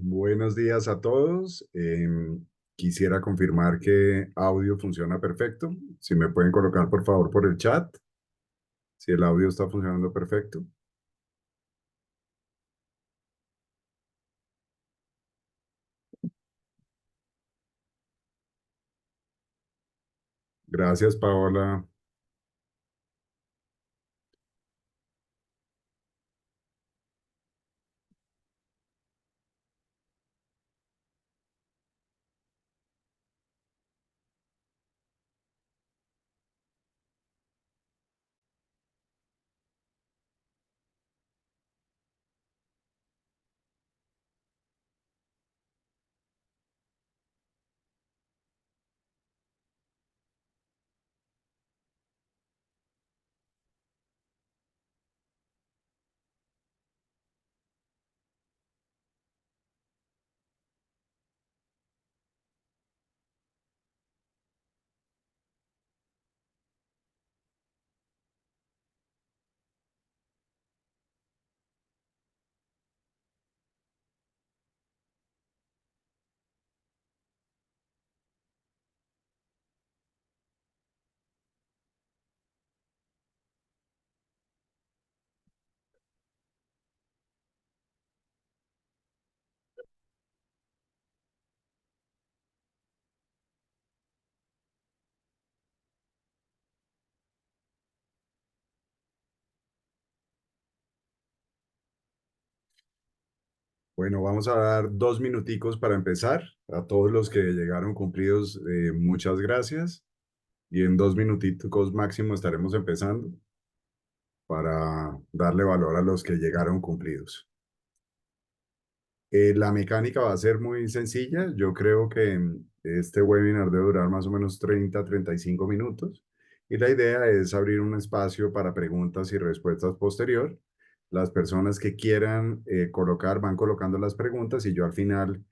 Buenos días a todos. Quisiera confirmar que audio funciona perfecto. Si me pueden colocar, por favor, por el chat, si el audio está funcionando perfecto. Gracias, Paola. Bueno, vamos a dar 2 minuticos para empezar. A todos los que llegaron cumplidos, muchas gracias. Y en 2 minuticos máximo estaremos empezando para darle valor a los que llegaron cumplidos. La mecánica va a ser muy sencilla. Yo creo que este webinar debe durar más o menos 30 a 35 minutos. Y la idea es abrir un espacio para preguntas y respuestas posterior. Las personas que quieran colocar van colocando las preguntas y yo al final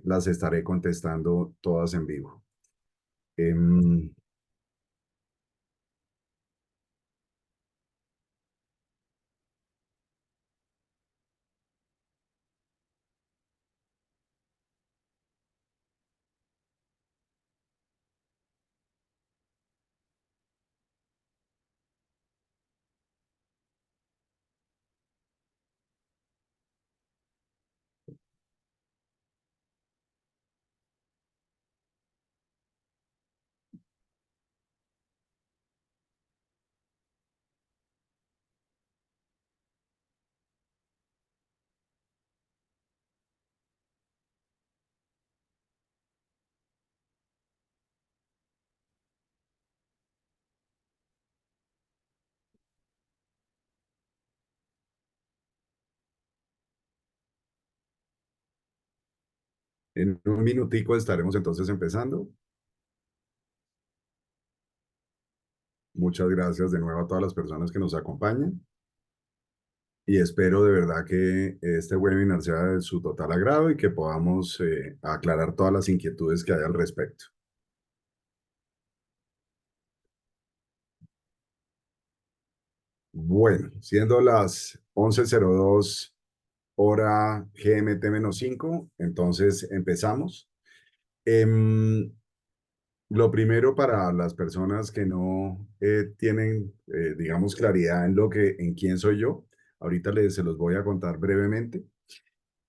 las estaré contestando todas en vivo. Em, en un minutico estaremos entonces empezando. Muchas gracias de nuevo a todas las personas que nos acompañan. Y espero de verdad que este webinar sea de su total agrado y que podamos aclarar todas las inquietudes que hay al respecto. Bueno, siendo las 11:02 hora GMT-5, entonces empezamos. Em, lo primero para las personas que no tienen, digamos, claridad en en quién soy yo, ahorita se los voy a contar brevemente.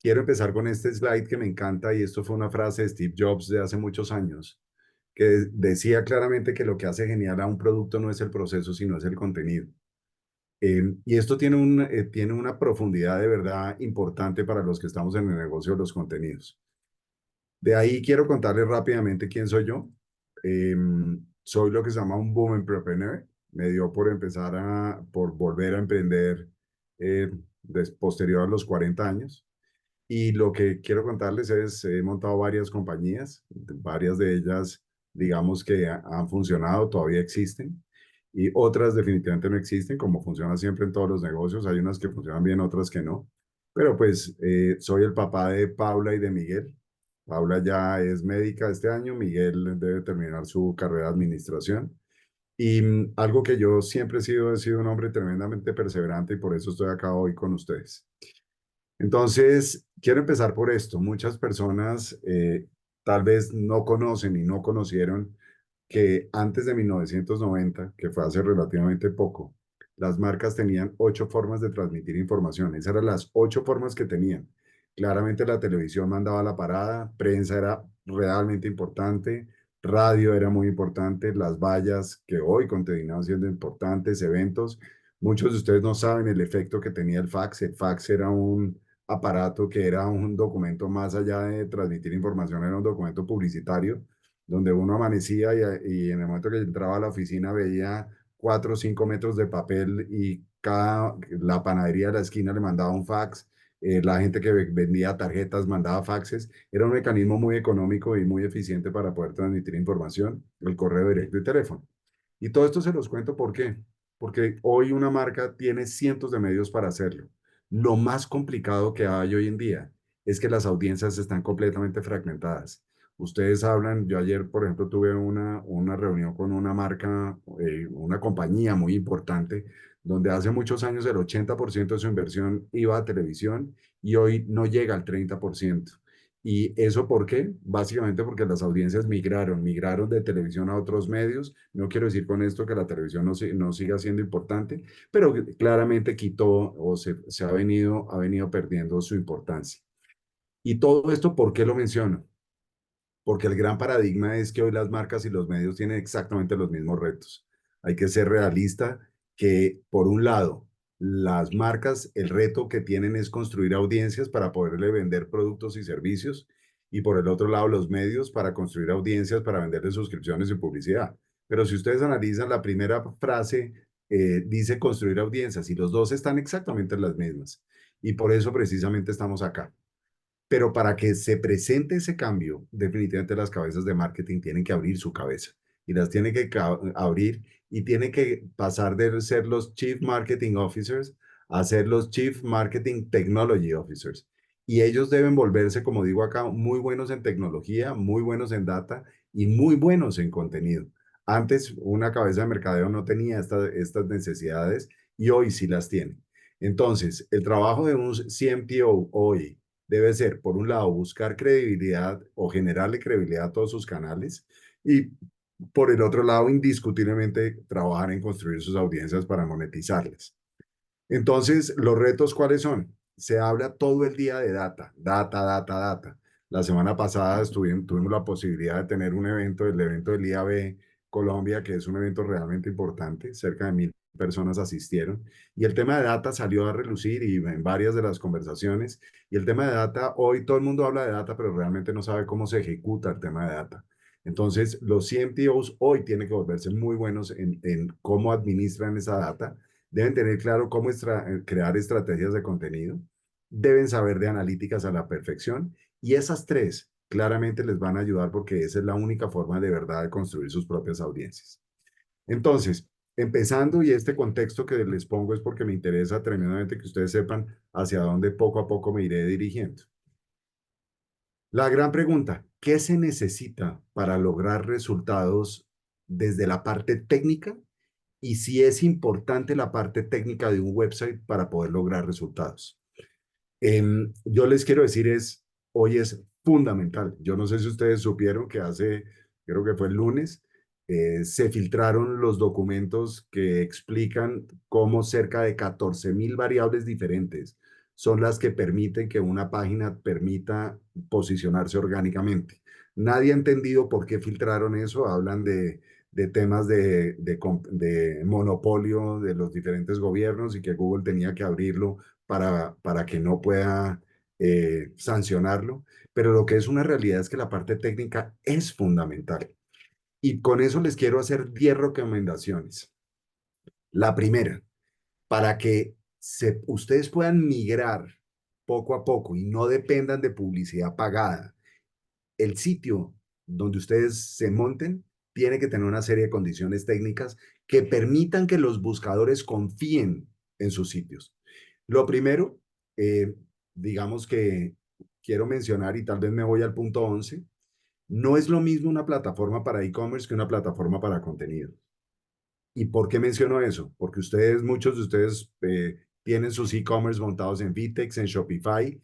Quiero empezar con este slide que me encanta y esto fue una frase de Steve Jobs de hace muchos años, que decía claramente que lo que hace genial a un producto no es el proceso, sino es el contenido. Y esto tiene una profundidad de verdad importante para los que estamos en el negocio de los contenidos. De ahí quiero contarles rápidamente quién soy yo. Eh, Soy lo que se llama un boom entrepreneur. Me dio por por volver a emprender posterior a los 40 años. Y lo que quiero contarles es, he montado varias compañías, varias de ellas, digamos que han funcionado, todavía existen, y otras definitivamente no existen, como funciona siempre en todos los negocios. Hay unas que funcionan bien, otras que no. Pero pues soy el papá de Paula y de Miguel. Paula ya es médica este año, Miguel debe terminar su carrera de administración. Y algo que yo siempre he sido un hombre tremendamente perseverante y por eso estoy acá hoy con ustedes. Entonces, quiero empezar por esto. Muchas personas tal vez no conocen y no conocieron que antes de 1990, que fue hace relativamente poco, las marcas tenían 8 formas de transmitir información. Esas eran las 8 formas que tenían. Claramente la televisión mandaba la parada, prensa era realmente importante, radio era muy importante, las vallas que hoy continúan siendo importantes, eventos. Muchos de ustedes no saben el efecto que tenía el fax. El fax era un aparato que era un documento más allá de transmitir información, era un documento publicitario donde uno amanecía y en el momento que entraba a la oficina veía 4 o 5 metros de papel y la panadería de la esquina le mandaba un fax, la gente que vendía tarjetas mandaba faxes, era un mecanismo muy económico y muy eficiente para poder transmitir información, el correo directo y teléfono. Y todo esto se los cuento ¿por qué? Porque hoy una marca tiene cientos de medios para hacerlo. Lo más complicado que hay hoy en día es que las audiencias están completamente fragmentadas. Ustedes hablan, yo ayer, por ejemplo, tuve una reunión con una marca, una compañía muy importante, donde hace muchos años el 80% de su inversión iba a televisión y hoy no llega al 30%. ¿Y eso por qué? Básicamente porque las audiencias migraron de televisión a otros medios. No quiero decir con esto que la televisión no siga siendo importante, pero claramente quitó o se ha venido perdiendo su importancia. Y todo esto, ¿por qué lo menciono? Porque el gran paradigma es que hoy las marcas y los medios tienen exactamente los mismos retos. Hay que ser realista que, por un lado, las marcas, el reto que tienen es construir audiencias para poderle vender productos y servicios, y por el otro lado, los medios para construir audiencias para venderle suscripciones y publicidad. Pero si ustedes analizan la primera frase, dice construir audiencias, y los dos están exactamente las mismas. Y por eso precisamente estamos acá. Pero para que se presente ese cambio, definitivamente las cabezas de marketing tienen que abrir su cabeza y las tienen que abrir y tienen que pasar de ser los Chief Marketing Officers a ser los Chief Marketing Technology Officers. Y ellos deben volverse, como digo acá, muy buenos en tecnología, muy buenos en data y muy buenos en contenido. Antes una cabeza de mercadeo no tenía estas necesidades y hoy sí las tiene. Entonces, el trabajo de un CMTO hoy debe ser, por un lado, buscar credibilidad o generarle credibilidad a todos sus canales y, por el otro lado, indiscutiblemente trabajar en construir sus audiencias para monetizarlas. Entonces, ¿los retos cuáles son? Se habla todo el día de data, data, data, data. La semana pasada tuvimos la posibilidad de tener un evento, el evento del IAB Colombia, que es un evento realmente importante, cerca de 1.000 personas asistieron, y el tema de data salió a relucir y en varias de las conversaciones, y el tema de data, hoy todo el mundo habla de data, pero realmente no sabe cómo se ejecuta el tema de data. Entonces, los CMTOs hoy tienen que volverse muy buenos en cómo administran esa data, deben tener claro cómo crear estrategias de contenido, deben saber de analíticas a la perfección y esas tres claramente les van a ayudar porque esa es la única forma de verdad de construir sus propias audiencias. Entonces, empezando y este contexto que les pongo es porque me interesa tremendamente que ustedes sepan hacia dónde poco a poco me iré dirigiendo. La gran pregunta, ¿qué se necesita para lograr resultados desde la parte técnica y si es importante la parte técnica de un website para poder lograr resultados? Yo les quiero decir hoy es fundamental. Yo no sé si ustedes supieron que creo que fue el lunes, se filtraron los documentos que explican cómo cerca de 14.000 variables diferentes son las que permiten que una página permita posicionarse orgánicamente. Nadie ha entendido por qué filtraron eso. Hablan de temas de monopolio de los diferentes gobiernos y que Google tenía que abrirlo para que no pueda sancionarlo, pero lo que es una realidad es que la parte técnica es fundamental. Y con eso les quiero hacer 10 recomendaciones. La primera, para que ustedes puedan migrar poco a poco y no dependan de publicidad pagada, el sitio donde ustedes se monten tiene que tener una serie de condiciones técnicas que permitan que los buscadores confíen en sus sitios. Lo primero, eh, digamos que quiero mencionar, y tal vez me voy al punto 11, no es lo mismo una plataforma para e-commerce que una plataforma para contenido. ¿Y por qué menciono eso? Porque muchos de ustedes tienen sus e-commerce montados en Vitex, en Shopify,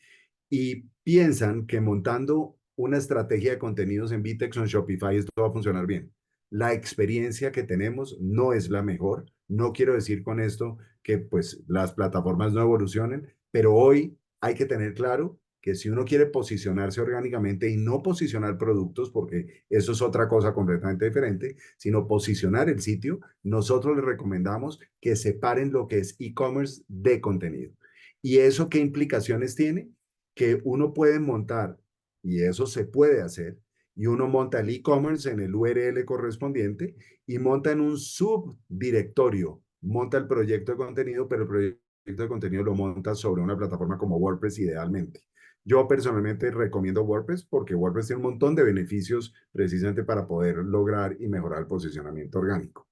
y piensan que montando una estrategia de contenidos en Vitex o en Shopify esto va a funcionar bien. La experiencia que tenemos no es la mejor. No quiero decir con esto que pues las plataformas no evolucionen, pero hoy hay que tener claro que si uno quiere posicionarse orgánicamente y no posicionar productos, porque eso es otra cosa completamente diferente, sino posicionar el sitio, nosotros les recomendamos que separen lo que es e-commerce de contenido. ¿Y eso qué implicaciones tiene? Que uno puede montar, y eso se puede hacer, y uno monta el e-commerce en el URL correspondiente y monta en un subdirectorio, monta el proyecto de contenido, pero el proyecto de contenido lo monta sobre una plataforma como WordPress idealmente. Yo personalmente recomiendo WordPress porque WordPress tiene un montón de beneficios precisamente para poder lograr y mejorar el posicionamiento orgánico.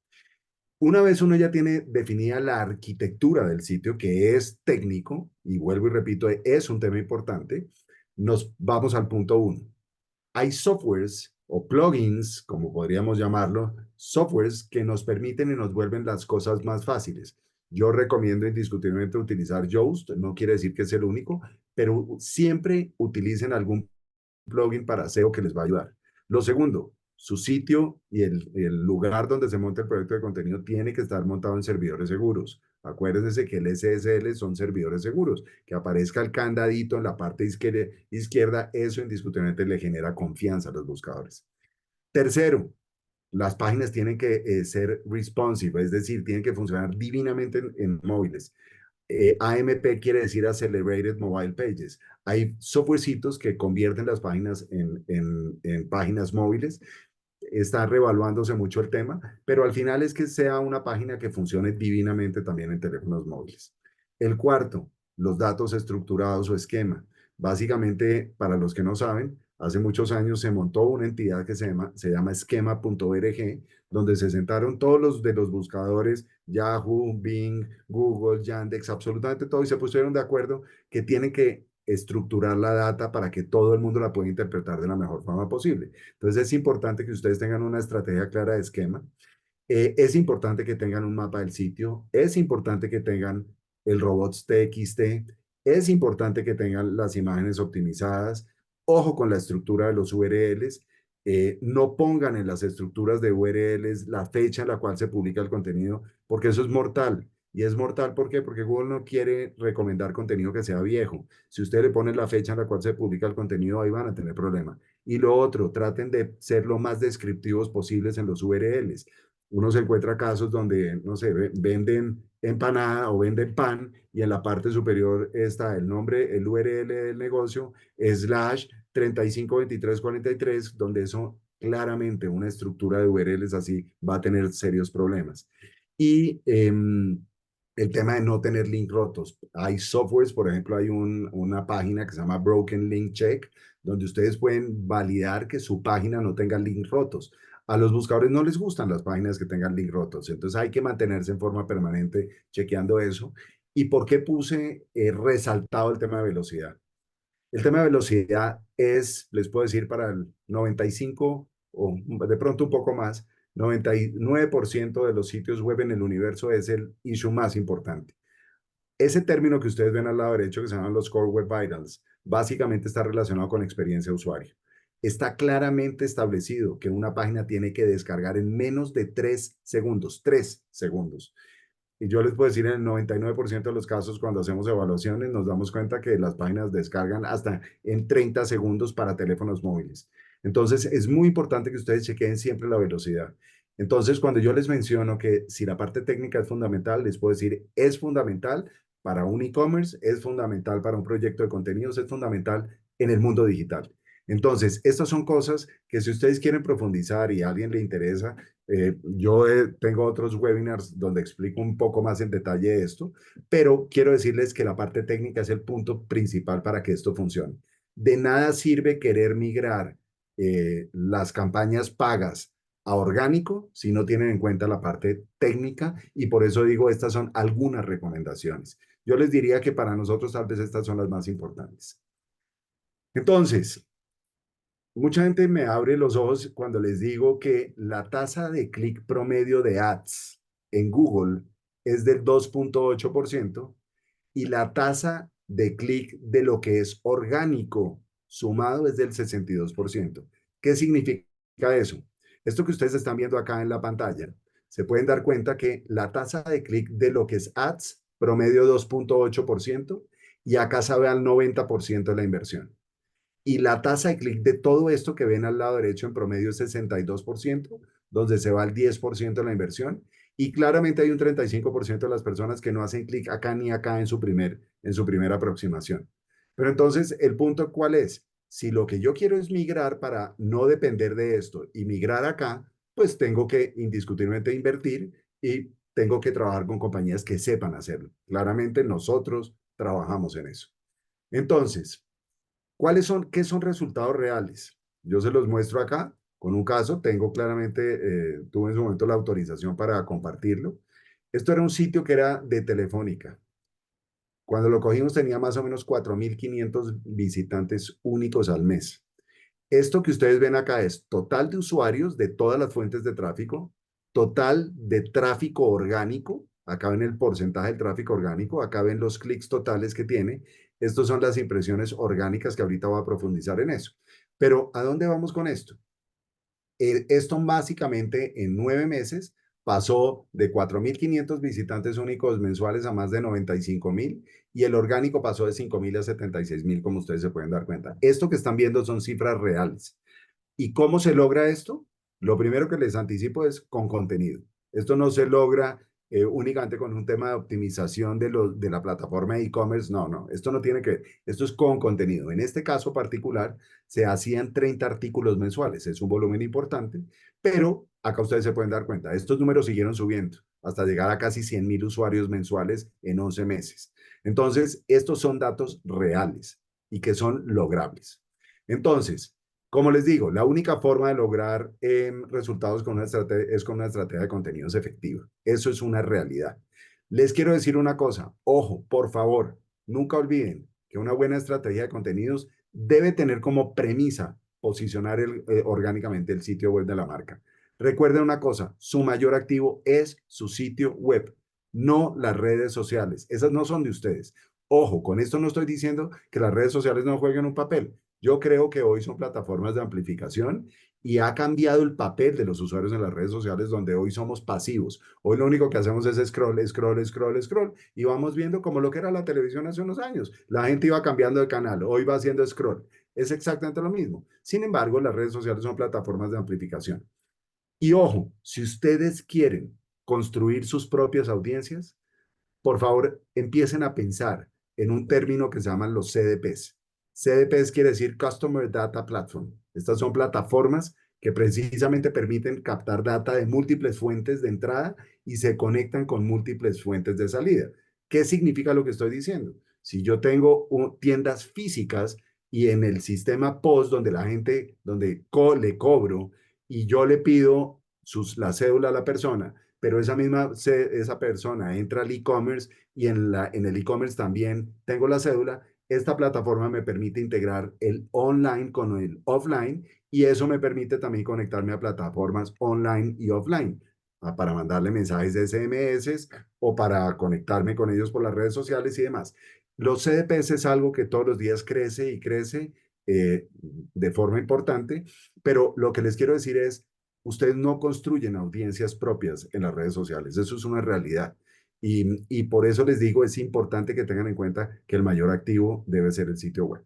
Una vez uno ya tiene definida la arquitectura del sitio, que es técnico, y vuelvo y repito, es un tema importante, nos vamos al punto uno. Hay softwares o plugins, como podríamos llamarlo, softwares que nos permiten y nos vuelven las cosas más fáciles. Yo recomiendo indiscutiblemente utilizar Yoast, no quiere decir que es el único, pero siempre utilicen algún plugin para SEO que les va a ayudar. Lo segundo, su sitio y el lugar donde se monta el proyecto de contenido tiene que estar montado en servidores seguros. Acuérdense que el SSL son servidores seguros. Que aparezca el candadito en la parte izquierda, eso indiscutiblemente le genera confianza a los buscadores. Tercero, las páginas tienen que ser responsive, es decir, tienen que funcionar divinamente en móviles. AMP quiere decir Accelerated Mobile Pages. Hay softwarecitos que convierten las páginas en páginas móviles. Está revaluándose mucho el tema, pero al final es que sea una página que funcione divinamente también en teléfonos móviles. El cuarto, los datos estructurados o esquema. Básicamente, para los que no saben, hace muchos años se montó una entidad que se llama esquema.org, donde se sentaron todos los de los buscadores, Yahoo, Bing, Google, Yandex, absolutamente todo, y se pusieron de acuerdo que tienen que estructurar la data para que todo el mundo la pueda interpretar de la mejor forma posible. Entonces es importante que ustedes tengan una estrategia clara de esquema. Es importante que tengan un mapa del sitio, es importante que tengan el robots TXT, es importante que tengan las imágenes optimizadas, ojo con la estructura de los URLs, no pongan en las estructuras de URLs la fecha en la cual se publica el contenido, porque eso es mortal. Y es mortal, ¿por qué? Porque Google no quiere recomendar contenido que sea viejo. Si usted le pone la fecha en la cual se publica el contenido, ahí van a tener problema. Y lo otro, traten de ser lo más descriptivos posibles en los URLs. Uno se encuentra casos donde, no sé, venden empanada o venden pan y en la parte superior está el nombre, el URL del negocio, slash 352343, donde eso claramente una estructura de URLs así va a tener serios problemas. Y el tema de no tener link rotos. Hay softwares, por ejemplo, hay una página que se llama Broken Link Check, donde ustedes pueden validar que su página no tenga link rotos. A los buscadores no les gustan las páginas que tengan link rotos, entonces hay que mantenerse en forma permanente chequeando eso. ¿Y por qué puse resaltado el tema de velocidad? El tema de velocidad es, les puedo decir, para el 95 o de pronto un poco más, 99% de los sitios web en el universo es el issue más importante. Ese término que ustedes ven al lado derecho, que se llaman los Core Web Vitals, básicamente está relacionado con experiencia de usuario. Está claramente establecido que una página tiene que descargar en menos de 3 segundos, 3 segundos. Y yo les puedo decir, en el 99% de los casos, cuando hacemos evaluaciones, nos damos cuenta que las páginas descargan hasta en 30 segundos para teléfonos móviles. Entonces, es muy importante que ustedes chequen siempre la velocidad. Entonces, cuando yo les menciono que si la parte técnica es fundamental, les puedo decir, es fundamental para un e-commerce, es fundamental para un proyecto de contenidos, es fundamental en el mundo digital. Entonces, estas son cosas que si ustedes quieren profundizar y a alguien le interesa, yo tengo otros webinars donde explico un poco más en detalle esto, pero quiero decirles que la parte técnica es el punto principal para que esto funcione. De nada sirve querer migrar las campañas pagas a orgánico si no tienen en cuenta la parte técnica y por eso digo, estas son algunas recomendaciones. Yo les diría que para nosotros tal vez estas son las más importantes. Entonces, mucha gente me abre los ojos cuando les digo que la tasa de clic promedio de ads en Google es del 2.8% y la tasa de clic de lo que es orgánico sumado es del 62%. ¿Qué significa eso? Esto que ustedes están viendo acá en la pantalla, se pueden dar cuenta que la tasa de clic de lo que es ads, promedio 2,8%, y acá sabe al 90% de la inversión. Y la tasa de clic de todo esto que ven al lado derecho en promedio es 62%, donde se va el 10% de la inversión. Y claramente hay un 35% de las personas que no hacen clic acá ni acá en su primera aproximación. Pero entonces, ¿el punto cuál es? Si lo que yo quiero es migrar para no depender de esto y migrar acá, pues tengo que indiscutiblemente invertir y tengo que trabajar con compañías que sepan hacerlo. Claramente nosotros trabajamos en eso. Entonces, ¿qué son resultados reales? Yo se los muestro acá con un caso. Tengo claramente, tuve en su momento la autorización para compartirlo. Esto era un sitio que era de Telefónica. Cuando lo cogimos tenía más o menos 4.500 visitantes únicos al mes. Esto que ustedes ven acá es total de usuarios de todas las fuentes de tráfico, total de tráfico orgánico, acá ven el porcentaje del tráfico orgánico, acá ven los clics totales que tiene. Estas son las impresiones orgánicas que ahorita voy a profundizar en eso. Pero ¿a dónde vamos con esto? Esto básicamente en 9 meses pasó de 4.500 visitantes únicos mensuales a más de 95.000 y el orgánico pasó de 5.000 a 76.000, como ustedes se pueden dar cuenta. Esto que están viendo son cifras reales. ¿Y cómo se logra esto? Lo primero que les anticipo es con contenido. Esto no se logra únicamente con un tema de optimización de la plataforma de e-commerce. No, no, esto no tiene que ver. Esto es con contenido. En este caso particular, se hacían 30 artículos mensuales. Es un volumen importante, pero acá ustedes se pueden dar cuenta. Estos números siguieron subiendo hasta llegar a casi 100.000 usuarios mensuales en 11 meses. Entonces, estos son datos reales y que son logrables. Entonces, como les digo, la única forma de lograr resultados es con una estrategia de contenidos efectiva. Eso es una realidad. Les quiero decir una cosa, ojo, por favor, nunca olviden que una buena estrategia de contenidos debe tener como premisa posicionar orgánicamente el sitio web de la marca. Recuerden una cosa, su mayor activo es su sitio web, no las redes sociales. Esas no son de ustedes. Ojo, con esto no estoy diciendo que las redes sociales no jueguen un papel. Yo creo que hoy son plataformas de amplificación y ha cambiado el papel de los usuarios en las redes sociales donde hoy somos pasivos. Hoy lo único que hacemos es scroll, scroll, scroll, scroll y vamos viendo como lo que era la televisión hace unos años. La gente iba cambiando de canal, hoy va haciendo scroll. Es exactamente lo mismo. Sin embargo, las redes sociales son plataformas de amplificación. Y ojo, si ustedes quieren construir sus propias audiencias, por favor, empiecen a pensar en un término que se llaman los CDPs. CDPs quiere decir Customer Data Platform. Estas son plataformas que precisamente permiten captar data de múltiples fuentes de entrada y se conectan con múltiples fuentes de salida. ¿Qué significa lo que estoy diciendo? Si yo tengo tiendas físicas y en el sistema POS donde la gente, donde le cobro y yo le pido la cédula a la persona, pero esa persona entra al e-commerce y en el e-commerce también tengo la cédula, esta plataforma me permite integrar el online con el offline y eso me permite también conectarme a plataformas online y offline para mandarle mensajes de SMS o para conectarme con ellos por las redes sociales y demás. Los CDPs es algo que todos los días crece y crece de forma importante, pero lo que les quiero decir es, ustedes no construyen audiencias propias en las redes sociales, eso es una realidad. Y por eso les digo, es importante que tengan en cuenta que el mayor activo debe ser el sitio web.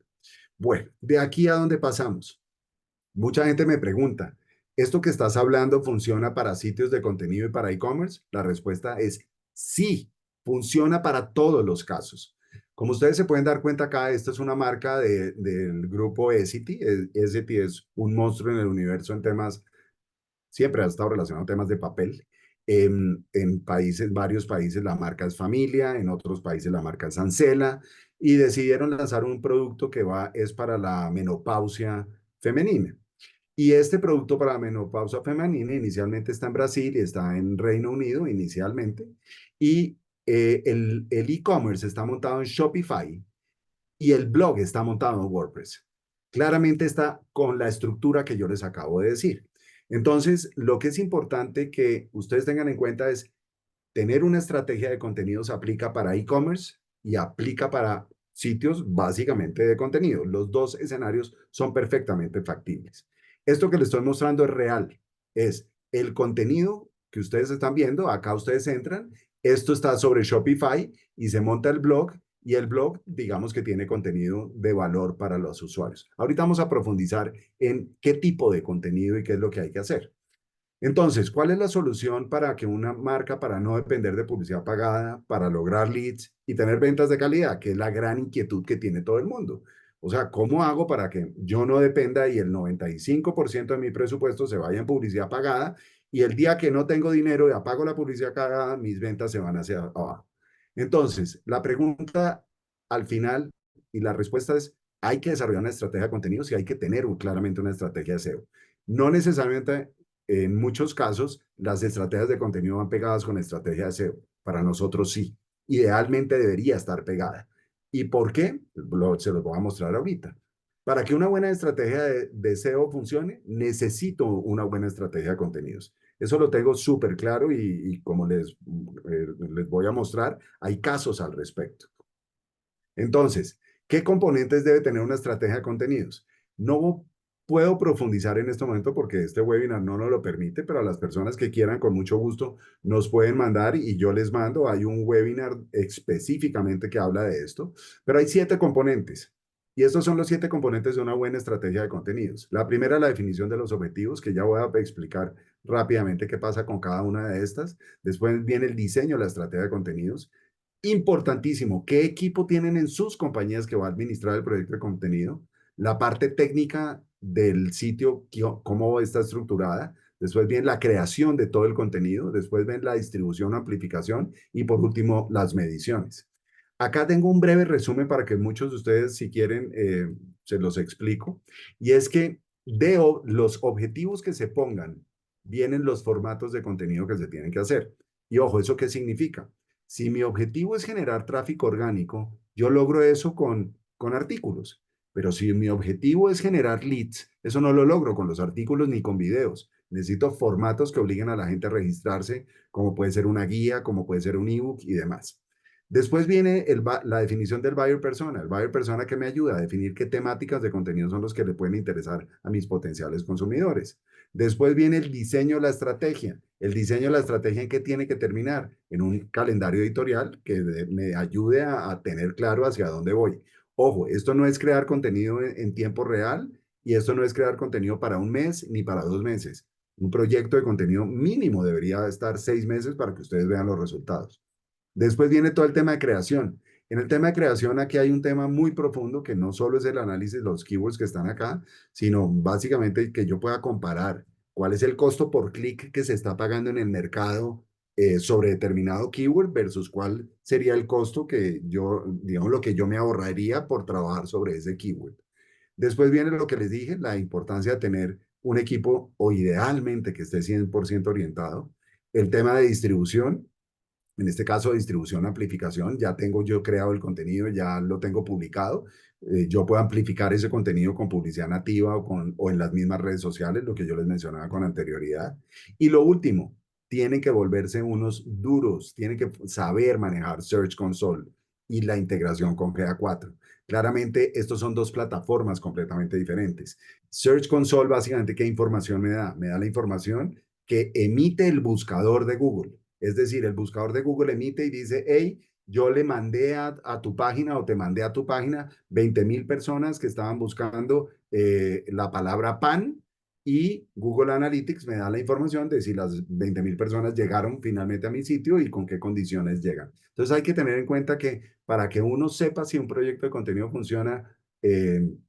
Bueno, de aquí a dónde pasamos. Mucha gente me pregunta, ¿esto que estás hablando funciona para sitios de contenido y para e-commerce? La respuesta es sí, funciona para todos los casos. Como ustedes se pueden dar cuenta acá, esta es una marca del grupo Essity. Essity es un monstruo en el universo en temas, siempre ha estado relacionado a temas de papel. En varios países la marca es Familia, en otros países la marca es Ancela, y decidieron lanzar un producto que es para la menopausia femenina. Y este producto para la menopausia femenina inicialmente está en Brasil y está en Reino Unido inicialmente. Y el e-commerce está montado en Shopify y el blog está montado en WordPress. Claramente está con la estructura que yo les acabo de decir. Entonces, lo que es importante que ustedes tengan en cuenta es tener una estrategia de contenidos aplica para e-commerce, y aplica para sitios básicamente de contenido. Los dos escenarios son perfectamente factibles. Esto que les estoy mostrando es real. Es el contenido que ustedes están viendo. Acá ustedes entran. Esto está sobre Shopify y se monta el blog y el blog, digamos que tiene contenido de valor para los usuarios. Ahorita vamos a profundizar en qué tipo de contenido y qué es lo que hay que hacer. Entonces, ¿cuál es la solución para que una marca, para no depender de publicidad pagada, para lograr leads y tener ventas de calidad, que es la gran inquietud que tiene todo el mundo? O sea, ¿cómo hago para que yo no dependa y el 95% de mi presupuesto se vaya en publicidad pagada y el día que no tengo dinero y apago la publicidad pagada, mis ventas se van hacia abajo? Entonces, la pregunta al final y la respuesta es, hay que desarrollar una estrategia de contenidos y hay que tener claramente una estrategia de SEO. No necesariamente en muchos casos, las estrategias de contenido van pegadas con estrategia de SEO. Para nosotros sí. Idealmente debería estar pegada. ¿Y por qué? Se los voy a mostrar ahorita. Para que una buena estrategia de SEO funcione, necesito una buena estrategia de contenidos. Eso lo tengo súper claro y como les voy a mostrar, hay casos al respecto. Entonces, ¿qué componentes debe tener una estrategia de contenidos? No puedo profundizar en este momento porque este webinar no nos lo permite, pero a las personas que quieran, con mucho gusto, nos pueden mandar y yo les mando. Hay un webinar específicamente que habla de esto, pero hay 7 componentes. Y estos son los 7 componentes de una buena estrategia de contenidos. La primera, la definición de los objetivos, que ya voy a explicar rápidamente qué pasa con cada una de estas. Después viene el diseño de la estrategia de contenidos. Importantísimo, ¿qué equipo tienen en sus compañías que va a administrar el proyecto de contenido? La parte técnica del sitio, cómo está estructurada. Después viene la creación de todo el contenido. Después ven la distribución, amplificación y por último las mediciones. Acá tengo un breve resumen para que muchos de ustedes, si quieren, se los explico. Y es que de los objetivos que se pongan, vienen los formatos de contenido que se tienen que hacer. Y ojo, ¿eso qué significa? Si mi objetivo es generar tráfico orgánico, yo logro eso con artículos. Pero si mi objetivo es generar leads, eso no lo logro con los artículos ni con videos. Necesito formatos que obliguen a la gente a registrarse, como puede ser una guía, como puede ser un ebook y demás. Después viene la definición del buyer persona. El buyer persona que me ayuda a definir qué temáticas de contenido son los que le pueden interesar a mis potenciales consumidores. Después viene el diseño de la estrategia. El diseño de la estrategia en qué tiene que terminar, en un calendario editorial que me ayude a tener claro hacia dónde voy. Ojo, esto no es crear contenido en tiempo real y esto no es crear contenido para un mes ni para 2 meses. Un proyecto de contenido mínimo debería estar 6 meses para que ustedes vean los resultados. Después viene todo el tema de creación. En el tema de creación, aquí hay un tema muy profundo que no solo es el análisis de los keywords que están acá, sino básicamente que yo pueda comparar cuál es el costo por clic que se está pagando en el mercado sobre determinado keyword versus cuál sería el costo que yo, digamos, lo que yo me ahorraría por trabajar sobre ese keyword. Después viene lo que les dije, la importancia de tener un equipo o idealmente que esté 100% orientado. El tema de distribución, en este caso distribución, amplificación, ya tengo yo creado el contenido, ya lo tengo publicado. Yo puedo amplificar ese contenido con publicidad nativa o en las mismas redes sociales, lo que yo les mencionaba con anterioridad. Y lo último, tienen que volverse unos duros, tienen que saber manejar Search Console y la integración con GA4. Claramente, estos son dos plataformas completamente diferentes. Search Console, básicamente, ¿qué información me da? Me da la información que emite el buscador de Google. Es decir, el buscador de Google emite y dice, hey, yo le mandé a tu página o te mandé a tu página 20,000 personas que estaban buscando la palabra pan y Google Analytics me da la información de si las 20,000 personas llegaron finalmente a mi sitio y con qué condiciones llegan. Entonces hay que tener en cuenta que para que uno sepa si un proyecto de contenido funciona,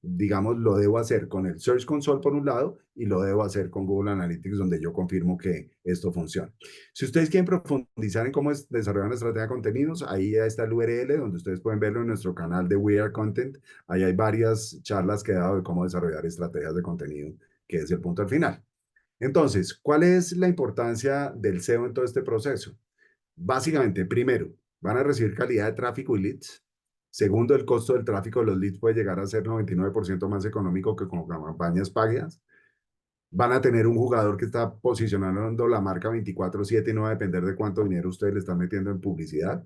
digamos, lo debo hacer con el Search Console por un lado y lo debo hacer con Google Analytics donde yo confirmo que esto funciona. Si ustedes quieren profundizar en cómo desarrollar una estrategia de contenidos, ahí está el URL donde ustedes pueden verlo en nuestro canal de We Are Content. Ahí hay varias charlas que he dado de cómo desarrollar estrategias de contenido, que es el punto al final. Entonces, ¿cuál es la importancia del SEO en todo este proceso? Básicamente, primero, van a recibir calidad de tráfico y leads. Segundo, el costo del tráfico de los leads puede llegar a ser 99% más económico que con campañas pagas. Van a tener un jugador que está posicionando la marca 24/7 y no va a depender de cuánto dinero ustedes le están metiendo en publicidad.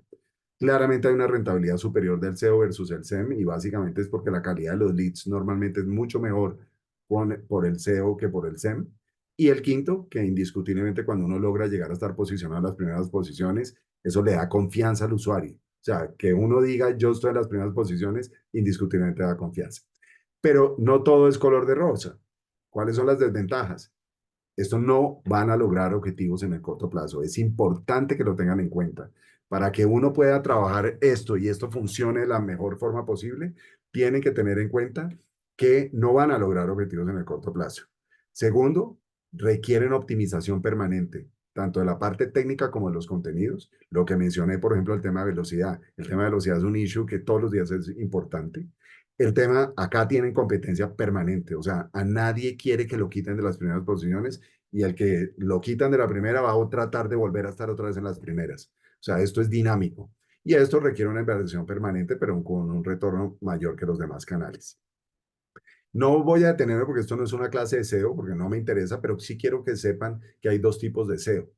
Claramente hay una rentabilidad superior del SEO versus el SEM y básicamente es porque la calidad de los leads normalmente es mucho mejor por el SEO que por el SEM. Y el quinto, que indiscutiblemente cuando uno logra llegar a estar posicionado en las primeras posiciones, eso le da confianza al usuario. O sea, que uno diga yo estoy en las primeras posiciones, indiscutiblemente da confianza. Pero no todo es color de rosa. ¿Cuáles son las desventajas? Esto no van a lograr objetivos en el corto plazo. Es importante que lo tengan en cuenta. Para que uno pueda trabajar esto y esto funcione de la mejor forma posible, tienen que tener en cuenta que no van a lograr objetivos en el corto plazo. Segundo, requieren optimización permanente, tanto de la parte técnica como de los contenidos. Lo que mencioné, por ejemplo, el tema de velocidad. El tema de velocidad es un issue que todos los días es importante. El tema, acá tienen competencia permanente, o sea, a nadie quiere que lo quiten de las primeras posiciones y el que lo quitan de la primera va a tratar de volver a estar otra vez en las primeras. O sea, esto es dinámico y esto requiere una inversión permanente, pero con un retorno mayor que los demás canales. No voy a detenerme porque esto no es una clase de SEO, porque no me interesa, pero sí quiero que sepan que hay dos tipos de SEO.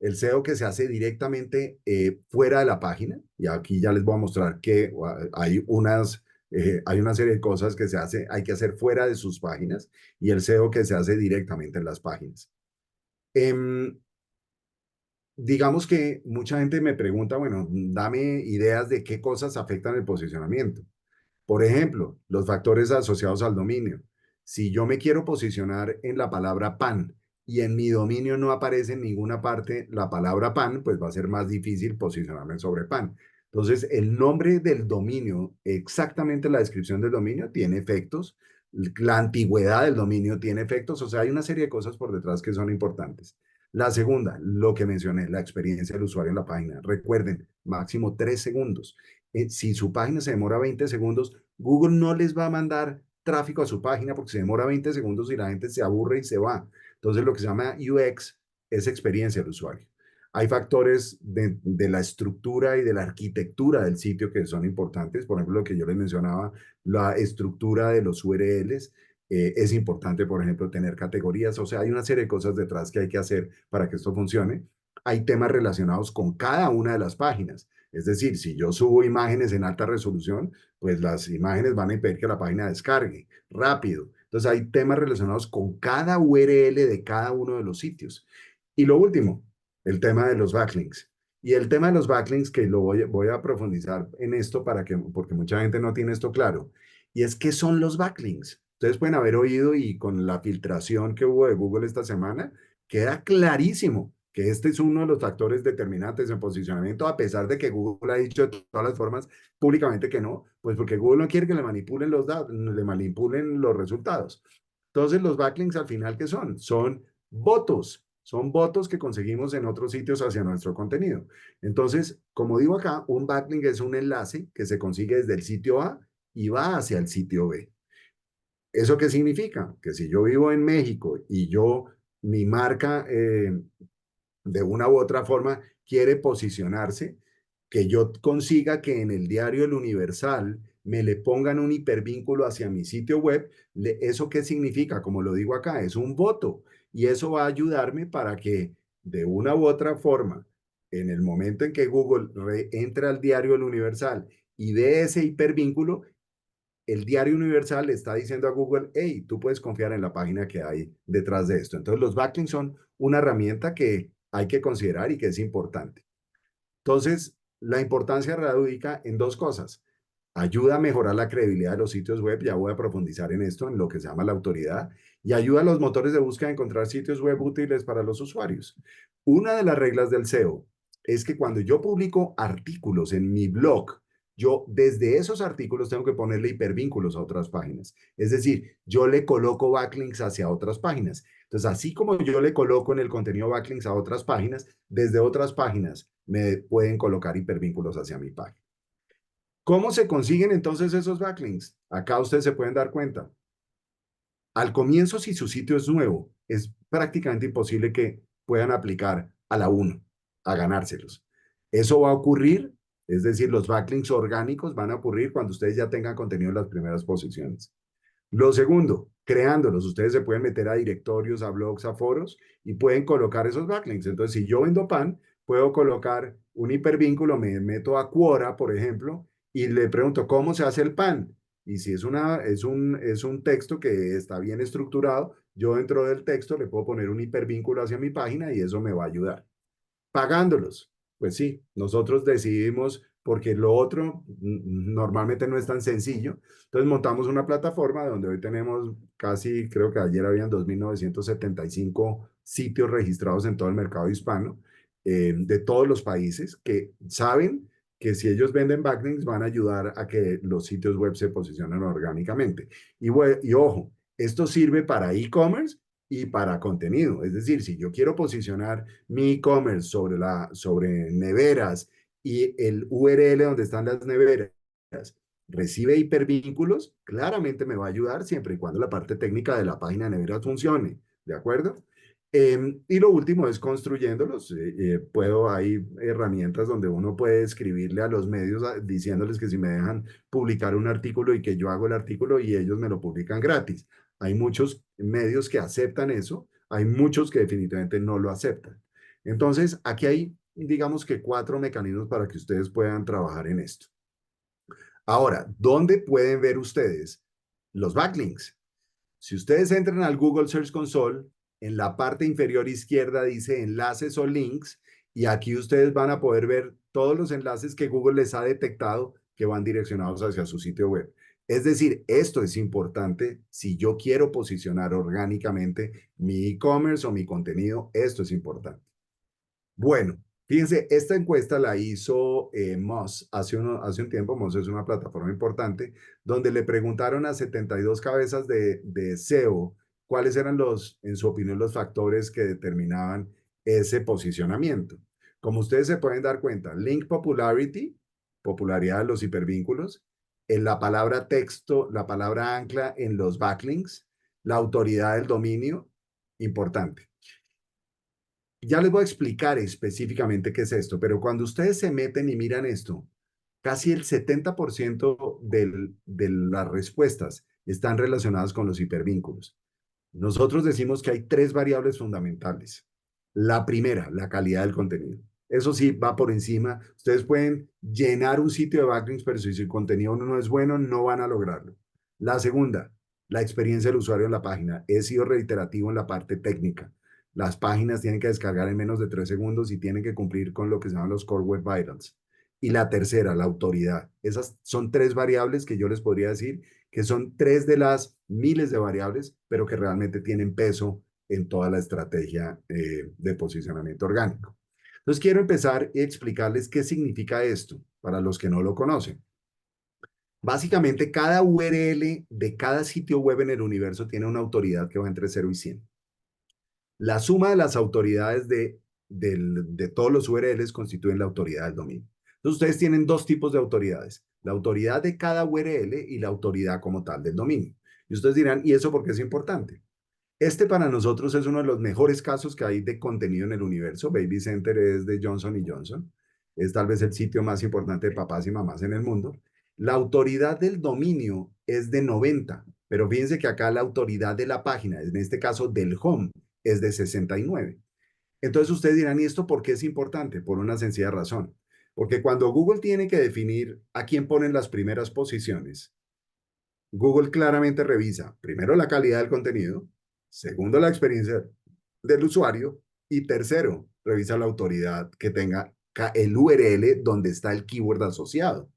El SEO que se hace directamente fuera de la página, y aquí ya les voy a mostrar que hay una serie de cosas que hay que hacer fuera de sus páginas, y el SEO que se hace directamente en las páginas. Em, digamos que mucha gente me pregunta, bueno, dame ideas de qué cosas afectan el posicionamiento. Por ejemplo, los factores asociados al dominio. Si yo me quiero posicionar en la palabra pan y en mi dominio no aparece en ninguna parte la palabra pan, pues va a ser más difícil posicionarme sobre pan. Entonces, el nombre del dominio, exactamente la descripción del dominio, tiene efectos. La antigüedad del dominio tiene efectos. O sea, hay una serie de cosas por detrás que son importantes. La segunda, lo que mencioné, la experiencia del usuario en la página. Recuerden, máximo 3 segundos. Si su página se demora 20 segundos, Google no les va a mandar tráfico a su página porque se demora 20 segundos y la gente se aburre y se va. Entonces, lo que se llama UX es experiencia del usuario. Hay factores de la estructura y de la arquitectura del sitio que son importantes. Por ejemplo, lo que yo les mencionaba, la estructura de los URLs. Es importante, por ejemplo, tener categorías. O sea, hay una serie de cosas detrás que hay que hacer para que esto funcione. Hay temas relacionados con cada una de las páginas. Es decir, si yo subo imágenes en alta resolución, pues las imágenes van a impedir que la página descargue rápido. Entonces hay temas relacionados con cada URL de cada uno de los sitios. Y lo último, el tema de los backlinks. Y el tema de los backlinks, que voy a profundizar en esto porque mucha gente no tiene esto claro. Y es, ¿qué son los backlinks? Ustedes pueden haber oído y con la filtración que hubo de Google esta semana, queda clarísimo que este es uno de los factores determinantes en posicionamiento, a pesar de que Google ha dicho de todas las formas públicamente que no, pues porque Google no quiere que le manipulen los datos, le manipulen los resultados. Entonces, los backlinks al final, ¿qué son? Son votos que conseguimos en otros sitios hacia nuestro contenido. Entonces, como digo acá, un backlink es un enlace que se consigue desde el sitio A y va hacia el sitio B. ¿Eso qué significa? Que si yo vivo en México y mi marca de una u otra forma quiere posicionarse, que yo consiga que en el diario El Universal me le pongan un hipervínculo hacia mi sitio web. ¿Eso qué significa? Como lo digo acá, es un voto y eso va a ayudarme para que de una u otra forma, en el momento en que Google entre al diario El Universal y ve ese hipervínculo, el diario Universal le está diciendo a Google, hey, tú puedes confiar en la página que hay detrás de esto. Entonces, los backlinks son una herramienta que hay que considerar y que es importante. Entonces, la importancia radica en dos cosas. Ayuda a mejorar la credibilidad de los sitios web, ya voy a profundizar en esto, en lo que se llama la autoridad, y ayuda a los motores de búsqueda a encontrar sitios web útiles para los usuarios. Una de las reglas del SEO es que cuando yo publico artículos en mi blog, yo desde esos artículos tengo que ponerle hipervínculos a otras páginas. Es decir, yo le coloco backlinks hacia otras páginas. Entonces, así como yo le coloco en el contenido backlinks a otras páginas, desde otras páginas me pueden colocar hipervínculos hacia mi página. ¿Cómo se consiguen entonces esos backlinks? Acá ustedes se pueden dar cuenta. Al comienzo, si su sitio es nuevo, es prácticamente imposible que puedan aplicar a la 1, a ganárselos. Eso va a ocurrir, es decir, los backlinks orgánicos van a ocurrir cuando ustedes ya tengan contenido en las primeras posiciones. Lo segundo, creándolos. Ustedes se pueden meter a directorios, a blogs, a foros y pueden colocar esos backlinks. Entonces, si yo vendo pan, puedo colocar un hipervínculo, me meto a Quora, por ejemplo, y le pregunto cómo se hace el pan. Y si es un texto que está bien estructurado, yo dentro del texto le puedo poner un hipervínculo hacia mi página y eso me va a ayudar pagándolos. Pues sí, nosotros decidimos, porque lo otro normalmente no es tan sencillo. Entonces montamos una plataforma donde hoy tenemos casi, creo que ayer habían 2.975 sitios registrados en todo el mercado hispano, de todos los países, que saben que si ellos venden backlinks van a ayudar a que los sitios web se posicionen orgánicamente. Y ojo, esto sirve para e-commerce y para contenido. Es decir, si yo quiero posicionar mi e-commerce sobre neveras y el URL donde están las neveras recibe hipervínculos, claramente me va a ayudar siempre y cuando la parte técnica de la página de neveras funcione. ¿De acuerdo? Y lo último es construyéndolos. Hay herramientas donde uno puede escribirle a los medios diciéndoles que si me dejan publicar un artículo y que yo hago el artículo y ellos me lo publican gratis. Hay muchos medios que aceptan eso, hay muchos que definitivamente no lo aceptan. Entonces, aquí hay, digamos que 4 mecanismos para que ustedes puedan trabajar en esto. Ahora, ¿dónde pueden ver ustedes los backlinks? Si ustedes entran al Google Search Console, en la parte inferior izquierda dice enlaces o links y aquí ustedes van a poder ver todos los enlaces que Google les ha detectado que van direccionados hacia su sitio web. Es decir, esto es importante si yo quiero posicionar orgánicamente mi e-commerce o mi contenido, esto es importante. Bueno, fíjense, esta encuesta la hizo Moz hace un tiempo. Moz es una plataforma importante donde le preguntaron a 72 cabezas de SEO cuáles eran en su opinión, los factores que determinaban ese posicionamiento. Como ustedes se pueden dar cuenta, link popularity, popularidad de los hipervínculos, en la palabra texto, la palabra ancla en los backlinks, la autoridad del dominio, importante. Ya les voy a explicar específicamente qué es esto, pero cuando ustedes se meten y miran esto, casi el 70% de las respuestas están relacionadas con los hipervínculos. Nosotros decimos que hay 3 variables fundamentales. La primera, la calidad del contenido. Eso sí, va por encima. Ustedes pueden llenar un sitio de backlinks, pero si su contenido no es bueno, no van a lograrlo. La segunda, la experiencia del usuario en la página. He sido reiterativo en la parte técnica. Las páginas tienen que descargar en menos de 3 segundos y tienen que cumplir con lo que se llaman los Core Web Vitals. Y la tercera, la autoridad. Esas son 3 variables que yo les podría decir que son 3 de las miles de variables, pero que realmente tienen peso en toda la estrategia de posicionamiento orgánico. Entonces, quiero empezar y explicarles qué significa esto para los que no lo conocen. Básicamente, cada URL de cada sitio web en el universo tiene una autoridad que va entre 0 y 100. La suma de las autoridades de todos los URLs constituyen la autoridad del dominio. Entonces, ustedes tienen 2 tipos de autoridades: la autoridad de cada URL y la autoridad como tal del dominio. Y ustedes dirán, ¿y eso por qué es importante? Este para nosotros es uno de los mejores casos que hay de contenido en el universo. Baby Center es de Johnson y Johnson. Es tal vez el sitio más importante de papás y mamás en el mundo. La autoridad del dominio es de 90, pero fíjense que acá la autoridad de la página, en este caso del home, es de 69. Entonces ustedes dirán, ¿y esto por qué es importante? Por una sencilla razón. Porque cuando Google tiene que definir a quién ponen las primeras posiciones, Google claramente revisa, primero, la calidad del contenido, segundo, la experiencia del usuario y tercero, revisa la autoridad que tenga el URL donde está el keyword asociado.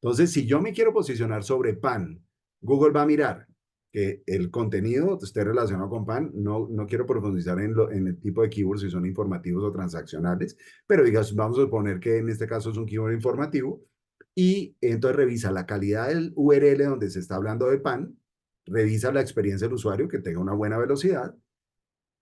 Entonces, si yo me quiero posicionar sobre pan, Google va a mirar que el contenido esté relacionado con pan. No quiero profundizar en el tipo de keywords, si son informativos o transaccionales, pero digamos, vamos a suponer que en este caso es un keyword informativo. Y entonces revisa la calidad del URL donde se está hablando de pan, revisa la experiencia del usuario, que tenga una buena velocidad,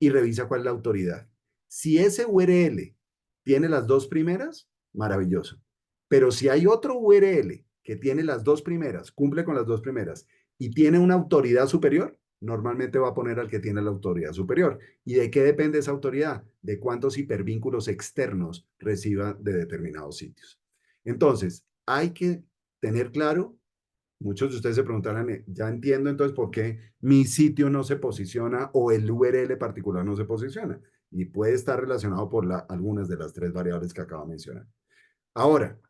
y revisa cuál es la autoridad. Si ese URL tiene las 2 primeras, maravilloso. Pero si hay otro URL que tiene las 2 primeras, cumple con las 2 primeras y tiene una autoridad superior, normalmente va a poner al que tiene la autoridad superior. ¿Y de qué depende esa autoridad? De cuántos hipervínculos externos reciba de determinados sitios. Entonces, hay que tener claro Muchos de ustedes se preguntarán, ya entiendo entonces por qué mi sitio no se posiciona o el URL particular no se posiciona. Y puede estar relacionado por algunas de las tres variables que acabo de mencionar. Ahora,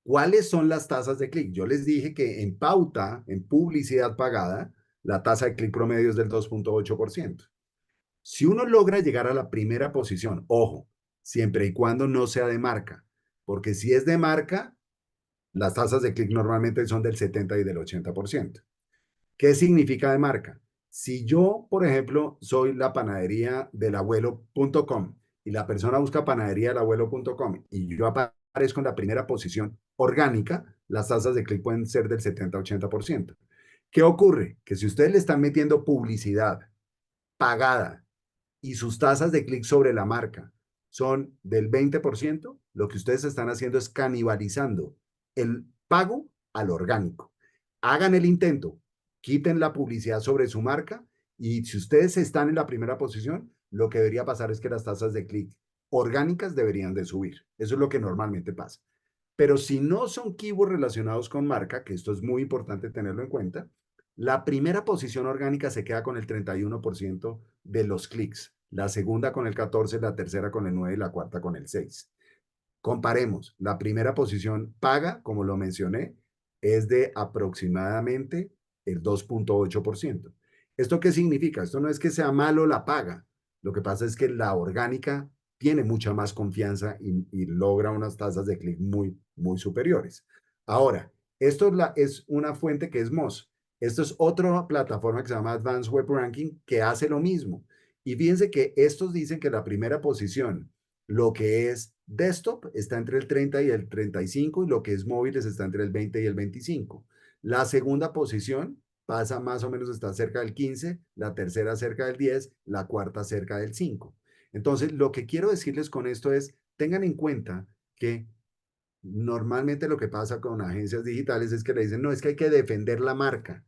¿cuáles son las tasas de clic? Yo les dije que en pauta, en publicidad pagada, la tasa de clic promedio es del 2,8%. Si uno logra llegar a la primera posición, ojo, siempre y cuando no sea de marca, porque si es de marca, las tasas de clic normalmente son del 70 y del 80%. ¿Qué significa de marca? Si yo, por ejemplo, soy la panadería del abuelo.com y la persona busca panadería del abuelo.com y yo aparezco en la primera posición orgánica, las tasas de clic pueden ser del 70-80%. ¿Qué ocurre? Que si ustedes le están metiendo publicidad pagada y sus tasas de clic sobre la marca son del 20%, lo que ustedes están haciendo es canibalizando el pago al orgánico. Hagan el intento, quiten la publicidad sobre su marca y si ustedes están en la primera posición, lo que debería pasar es que las tasas de clic orgánicas deberían de subir. Eso es lo que normalmente pasa. Pero si no son keywords relacionados con marca, que esto es muy importante tenerlo en cuenta, la primera posición orgánica se queda con el 31% de los clics, la segunda con el 14%, la tercera con el 9% y la cuarta con el 6%. Comparemos, la primera posición paga, como lo mencioné, es de aproximadamente el 2,8%. ¿Esto qué significa? Esto no es que sea malo la paga, lo que pasa es que la orgánica tiene mucha más confianza y logra unas tasas de clic muy, muy superiores. Ahora, esto es una fuente que es Moz. Esto es otra plataforma que se llama Advanced Web Ranking que hace lo mismo. Y fíjense que estos dicen que la primera posición, lo que es desktop, está entre el 30 y el 35 y lo que es móviles está entre el 20 y el 25. La segunda posición pasa más o menos, está cerca del 15, la tercera cerca del 10, la cuarta cerca del 5. Entonces, lo que quiero decirles con esto es, tengan en cuenta que normalmente lo que pasa con agencias digitales es que le dicen, no, es que hay que defender la marca.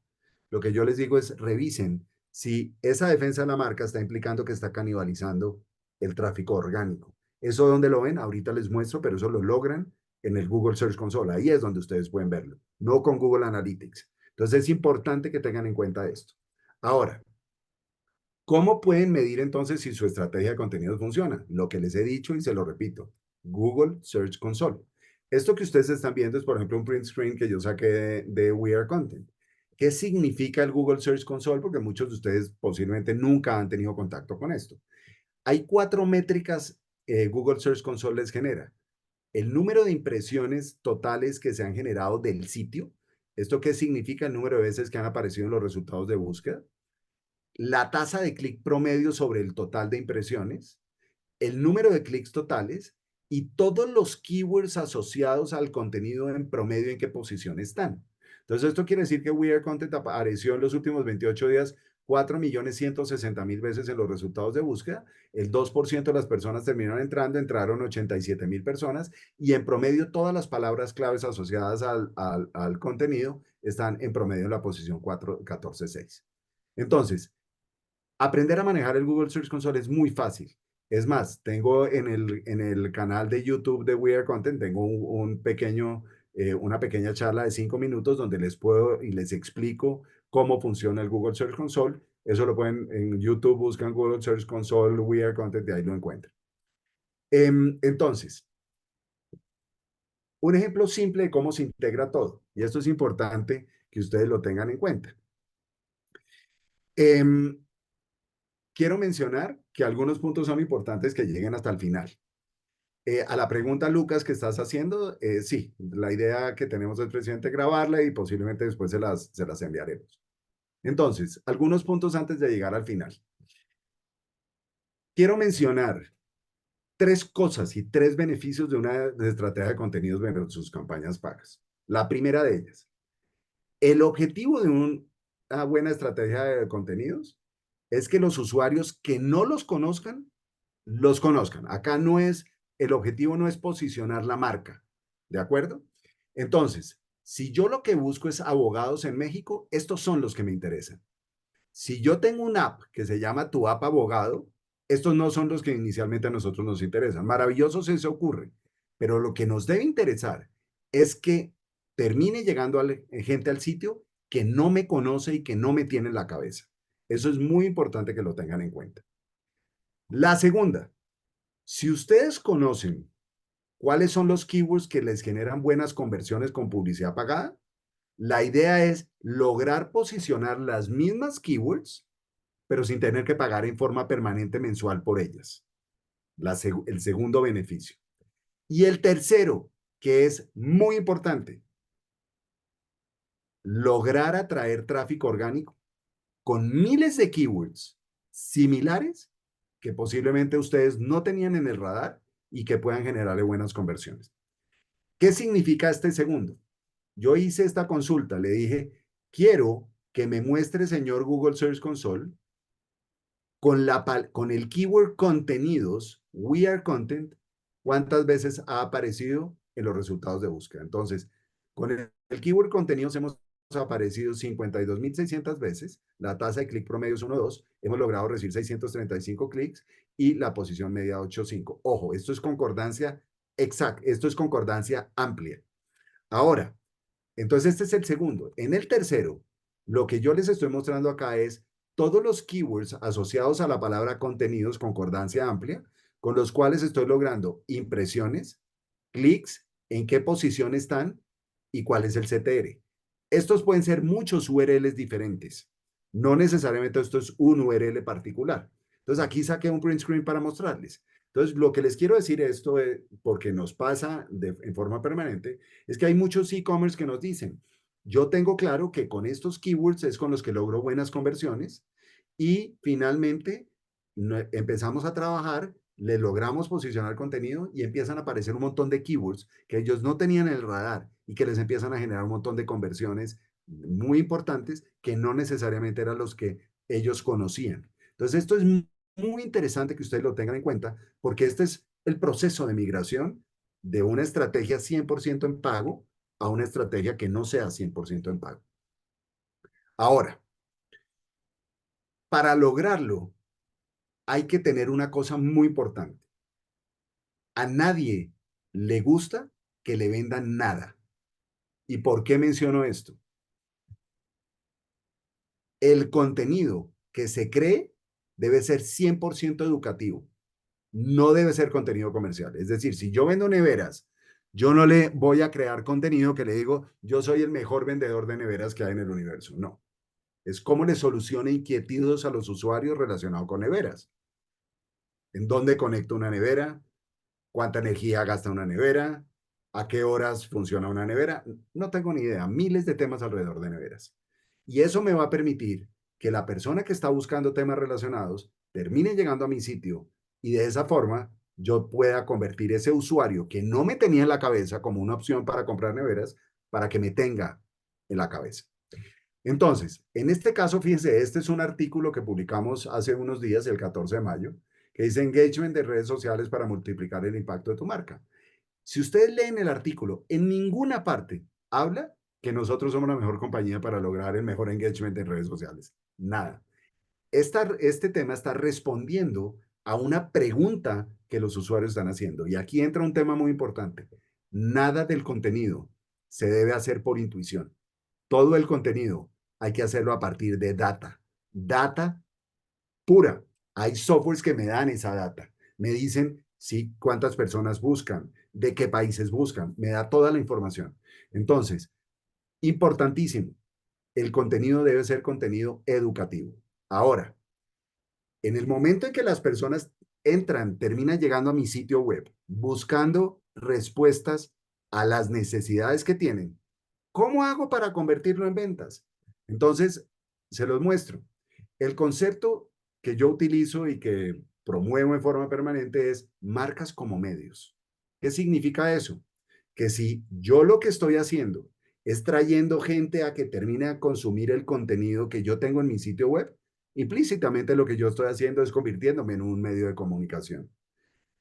Lo que yo les digo es, revisen si esa defensa de la marca está implicando que está canibalizando el tráfico orgánico. ¿Eso dónde lo ven? Ahorita les muestro, pero eso lo logran en el Google Search Console. Ahí es donde ustedes pueden verlo, no con Google Analytics. Entonces es importante que tengan en cuenta esto. Ahora, ¿cómo pueden medir entonces si su estrategia de contenidos funciona? Lo que les he dicho y se lo repito, Google Search Console. Esto que ustedes están viendo es, por ejemplo, un print screen que yo saqué de We Are Content. ¿Qué significa el Google Search Console? Porque muchos de ustedes posiblemente nunca han tenido contacto con esto. Hay cuatro métricas Google Search Console les genera. El número de impresiones totales que se han generado del sitio. ¿Esto qué significa? El número de veces que han aparecido en los resultados de búsqueda, la tasa de clic promedio sobre el total de impresiones, el número de clics totales y todos los keywords asociados al contenido en promedio en qué posición están. Entonces, esto quiere decir que We Are Content apareció en los últimos 28 días 4.160.000 veces en los resultados de búsqueda. El 2% de las personas terminaron entrando, entraron 87.000 personas y en promedio todas las palabras claves asociadas al contenido están en promedio en la posición 14.6. Entonces, aprender a manejar el Google Search Console es muy fácil. Es más, tengo en el canal de YouTube de We Are Content, tengo una pequeña charla de 5 minutos donde les puedo y les explico cómo funciona el Google Search Console. Eso lo pueden en YouTube, buscan Google Search Console, We Are Content, y ahí lo encuentran. Entonces, un ejemplo simple de cómo se integra todo. Y esto es importante que ustedes lo tengan en cuenta. Quiero mencionar que algunos puntos son importantes que lleguen hasta el final. A la pregunta, Lucas, que estás haciendo, sí, la idea que tenemos es precisamente grabarla y posiblemente después se las enviaremos. Entonces, algunos puntos antes de llegar al final. Quiero mencionar tres cosas y tres beneficios de una estrategia de contenidos en sus campañas pagas. La primera de ellas, el objetivo de una buena estrategia de contenidos es que los usuarios que no los conozcan. Acá el objetivo no es posicionar la marca, ¿de acuerdo? Entonces, si yo lo que busco es abogados en México, estos son los que me interesan. Si yo tengo una app que se llama Tu App Abogado, estos no son los que inicialmente a nosotros nos interesan. Maravilloso si eso ocurre, pero lo que nos debe interesar es que termine llegando gente al sitio que no me conoce y que no me tiene en la cabeza. Eso es muy importante que lo tengan en cuenta. La segunda, si ustedes conocen cuáles son los keywords que les generan buenas conversiones con publicidad pagada, la idea es lograr posicionar las mismas keywords, pero sin tener que pagar en forma permanente mensual por ellas. El segundo beneficio. Y el tercero, que es muy importante, lograr atraer tráfico orgánico con miles de keywords similares que posiblemente ustedes no tenían en el radar y que puedan generarle buenas conversiones. ¿Qué significa este segundo? Yo hice esta consulta, le dije, quiero que me muestre, señor Google Search Console, con el keyword contenidos, we are content, cuántas veces ha aparecido en los resultados de búsqueda. Entonces, con el keyword contenidos hemos aparecido 52.600 veces, la tasa de clic promedio es 1.2, hemos logrado recibir 635 clics y la posición media 8.5. Ojo, esto es concordancia exacta, esto es concordancia amplia. Ahora, entonces este es el segundo. En el tercero, lo que yo les estoy mostrando acá es todos los keywords asociados a la palabra contenidos, concordancia amplia, con los cuales estoy logrando impresiones, clics, en qué posición están y cuál es el CTR. Estos pueden ser muchos URLs diferentes. No necesariamente esto es un URL particular. Entonces aquí saqué un print screen para mostrarles. Entonces lo que les quiero decir esto, porque nos pasa en forma permanente, es que hay muchos e-commerce que nos dicen, yo tengo claro que con estos keywords es con los que logro buenas conversiones y finalmente empezamos a trabajar, le logramos posicionar contenido y empiezan a aparecer un montón de keywords que ellos no tenían en el radar y que les empiezan a generar un montón de conversiones muy importantes que no necesariamente eran los que ellos conocían. Entonces, esto es muy interesante que ustedes lo tengan en cuenta porque este es el proceso de migración de una estrategia 100% en pago a una estrategia que no sea 100% en pago. Ahora, para lograrlo, hay que tener una cosa muy importante. A nadie le gusta que le vendan nada. ¿Y por qué menciono esto? El contenido que se cree debe ser 100% educativo. No debe ser contenido comercial. Es decir, si yo vendo neveras, yo no le voy a crear contenido que le digo, yo soy el mejor vendedor de neveras que hay en el universo. No. Es cómo le soluciona inquietudes a los usuarios relacionados con neveras. ¿En dónde conecto una nevera? ¿Cuánta energía gasta una nevera? ¿A qué horas funciona una nevera? No tengo ni idea. Miles de temas alrededor de neveras. Y eso me va a permitir que la persona que está buscando temas relacionados termine llegando a mi sitio y de esa forma yo pueda convertir ese usuario que no me tenía en la cabeza como una opción para comprar neveras para que me tenga en la cabeza. Entonces, en este caso, fíjense, este es un artículo que publicamos hace unos días, el 14 de mayo, que dice engagement de redes sociales para multiplicar el impacto de tu marca. Si ustedes leen el artículo, en ninguna parte habla que nosotros somos la mejor compañía para lograr el mejor engagement en redes sociales. Nada. Este tema está respondiendo a una pregunta que los usuarios están haciendo. Y aquí entra un tema muy importante. Nada del contenido se debe hacer por intuición. Todo el contenido hay que hacerlo a partir de data. Data pura. Hay softwares que me dan esa data. Me dicen sí, cuántas personas buscan, de qué países buscan. Me da toda la información. Entonces, importantísimo, el contenido debe ser contenido educativo. Ahora, en el momento en que las personas entran, terminan llegando a mi sitio web, buscando respuestas a las necesidades que tienen, ¿cómo hago para convertirlo en ventas? Entonces, se los muestro. El concepto que yo utilizo y que promuevo en forma permanente es marcas como medios. ¿Qué significa eso? Que si yo lo que estoy haciendo es trayendo gente a que termine a consumir el contenido que yo tengo en mi sitio web, implícitamente lo que yo estoy haciendo es convirtiéndome en un medio de comunicación.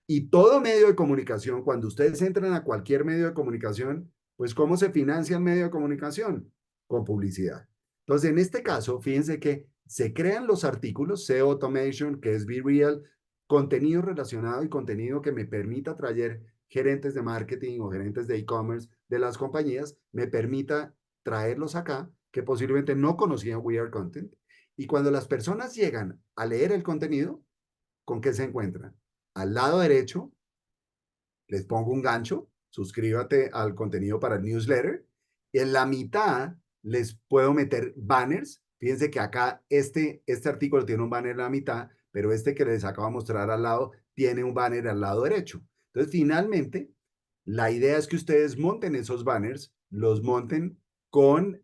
Y todo medio de comunicación, cuando ustedes entran a cualquier medio de comunicación, pues ¿cómo se financia el medio de comunicación? Con publicidad. Entonces, en este caso, fíjense que se crean los artículos, SEO Automation, que es Be Real, contenido relacionado y contenido que me permita traer gerentes de marketing o gerentes de e-commerce de las compañías, me permita traerlos acá, que posiblemente no conocían We Are Content. Y cuando las personas llegan a leer el contenido, ¿con qué se encuentran? Al lado derecho les pongo un gancho, suscríbete al contenido para el newsletter. En la mitad les puedo meter banners. Fíjense que acá este artículo tiene un banner en la mitad, pero este que les acabo de mostrar al lado tiene un banner al lado derecho. Entonces, finalmente, la idea es que ustedes monten esos banners, los monten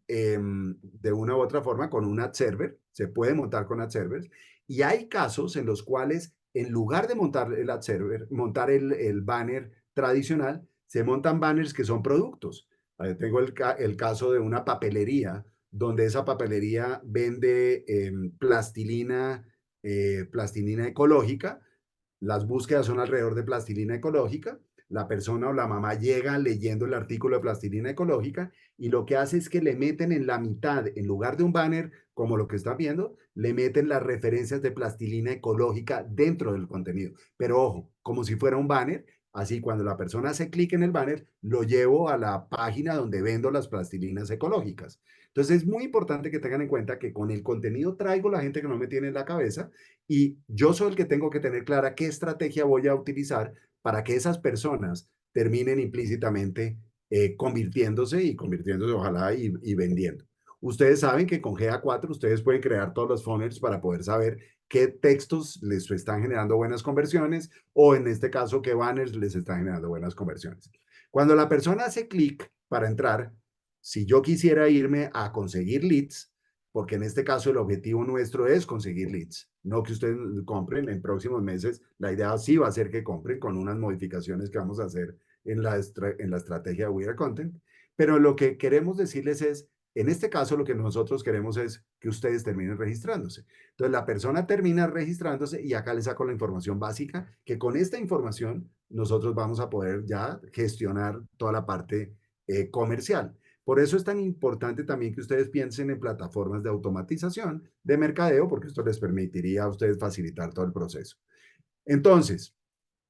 de una u otra forma, con un ad server. Se puede montar con ad servers. Y hay casos en los cuales, en lugar de montar el ad server, montar el banner tradicional, se montan banners que son productos. Tengo el caso de una papelería, donde esa papelería vende plastilina ecológica. Las búsquedas son alrededor de plastilina ecológica. La persona o la mamá llega leyendo el artículo de plastilina ecológica y lo que hace es que le meten en la mitad, en lugar de un banner como lo que están viendo, le meten las referencias de plastilina ecológica dentro del contenido. Pero ojo, como si fuera un banner, así cuando la persona hace clic en el banner, lo llevo a la página donde vendo las plastilinas ecológicas. Entonces es muy importante que tengan en cuenta que con el contenido traigo la gente que no me tiene en la cabeza y yo soy el que tengo que tener clara qué estrategia voy a utilizar para que esas personas terminen implícitamente convirtiéndose ojalá y vendiendo. Ustedes saben que con GA4 ustedes pueden crear todos los funnels para poder saber qué textos les están generando buenas conversiones o en este caso qué banners les están generando buenas conversiones. Cuando la persona hace clic para entrar, si yo quisiera irme a conseguir leads, porque en este caso el objetivo nuestro es conseguir leads, no que ustedes compren en próximos meses. La idea sí va a ser que compren con unas modificaciones que vamos a hacer en la estrategia de We Are Content, pero lo que queremos decirles es, en este caso lo que nosotros queremos es que ustedes terminen registrándose. Entonces la persona termina registrándose y acá le saco la información básica, que con esta información nosotros vamos a poder ya gestionar toda la parte comercial. Por eso es tan importante también que ustedes piensen en plataformas de automatización de mercadeo, porque esto les permitiría a ustedes facilitar todo el proceso. Entonces,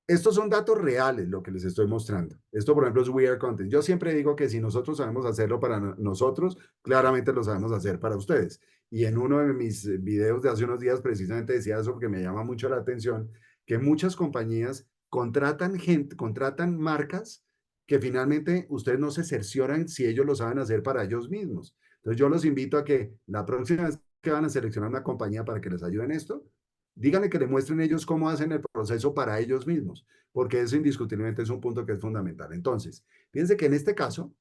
estos son datos reales, lo que les estoy mostrando. Esto, por ejemplo, es We Are Content. Yo siempre digo que si nosotros sabemos hacerlo para nosotros, claramente lo sabemos hacer para ustedes. Y en uno de mis videos de hace unos días precisamente decía eso porque me llama mucho la atención, que muchas compañías contratan gente, contratan marcas que finalmente ustedes no se cercioran si ellos lo saben hacer para ellos mismos. Entonces yo los invito a que la próxima vez que van a seleccionar una compañía para que les ayude en esto, díganle que le muestren ellos cómo hacen el proceso para ellos mismos, porque eso indiscutiblemente es un punto que es fundamental. Entonces, fíjense que en este caso,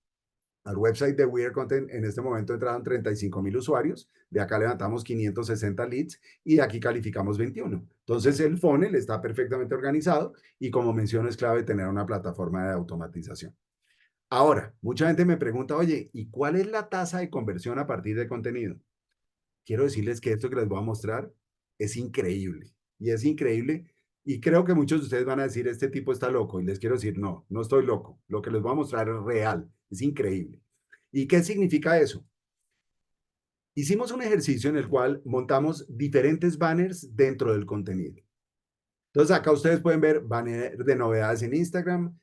al website de We Are Content en este momento entraron 35,000 usuarios, de acá levantamos 560 leads y de aquí calificamos 21. Entonces el funnel está perfectamente organizado y como menciono es clave tener una plataforma de automatización. Ahora, mucha gente me pregunta, oye, ¿y cuál es la tasa de conversión a partir de contenido? Quiero decirles que esto que les voy a mostrar es increíble. Y es increíble. Y creo que muchos de ustedes van a decir, este tipo está loco. Y les quiero decir, no, no estoy loco. Lo que les voy a mostrar es real. Es increíble. ¿Y qué significa eso? Hicimos un ejercicio en el cual montamos diferentes banners dentro del contenido. Entonces acá ustedes pueden ver banner de novedades en Instagram,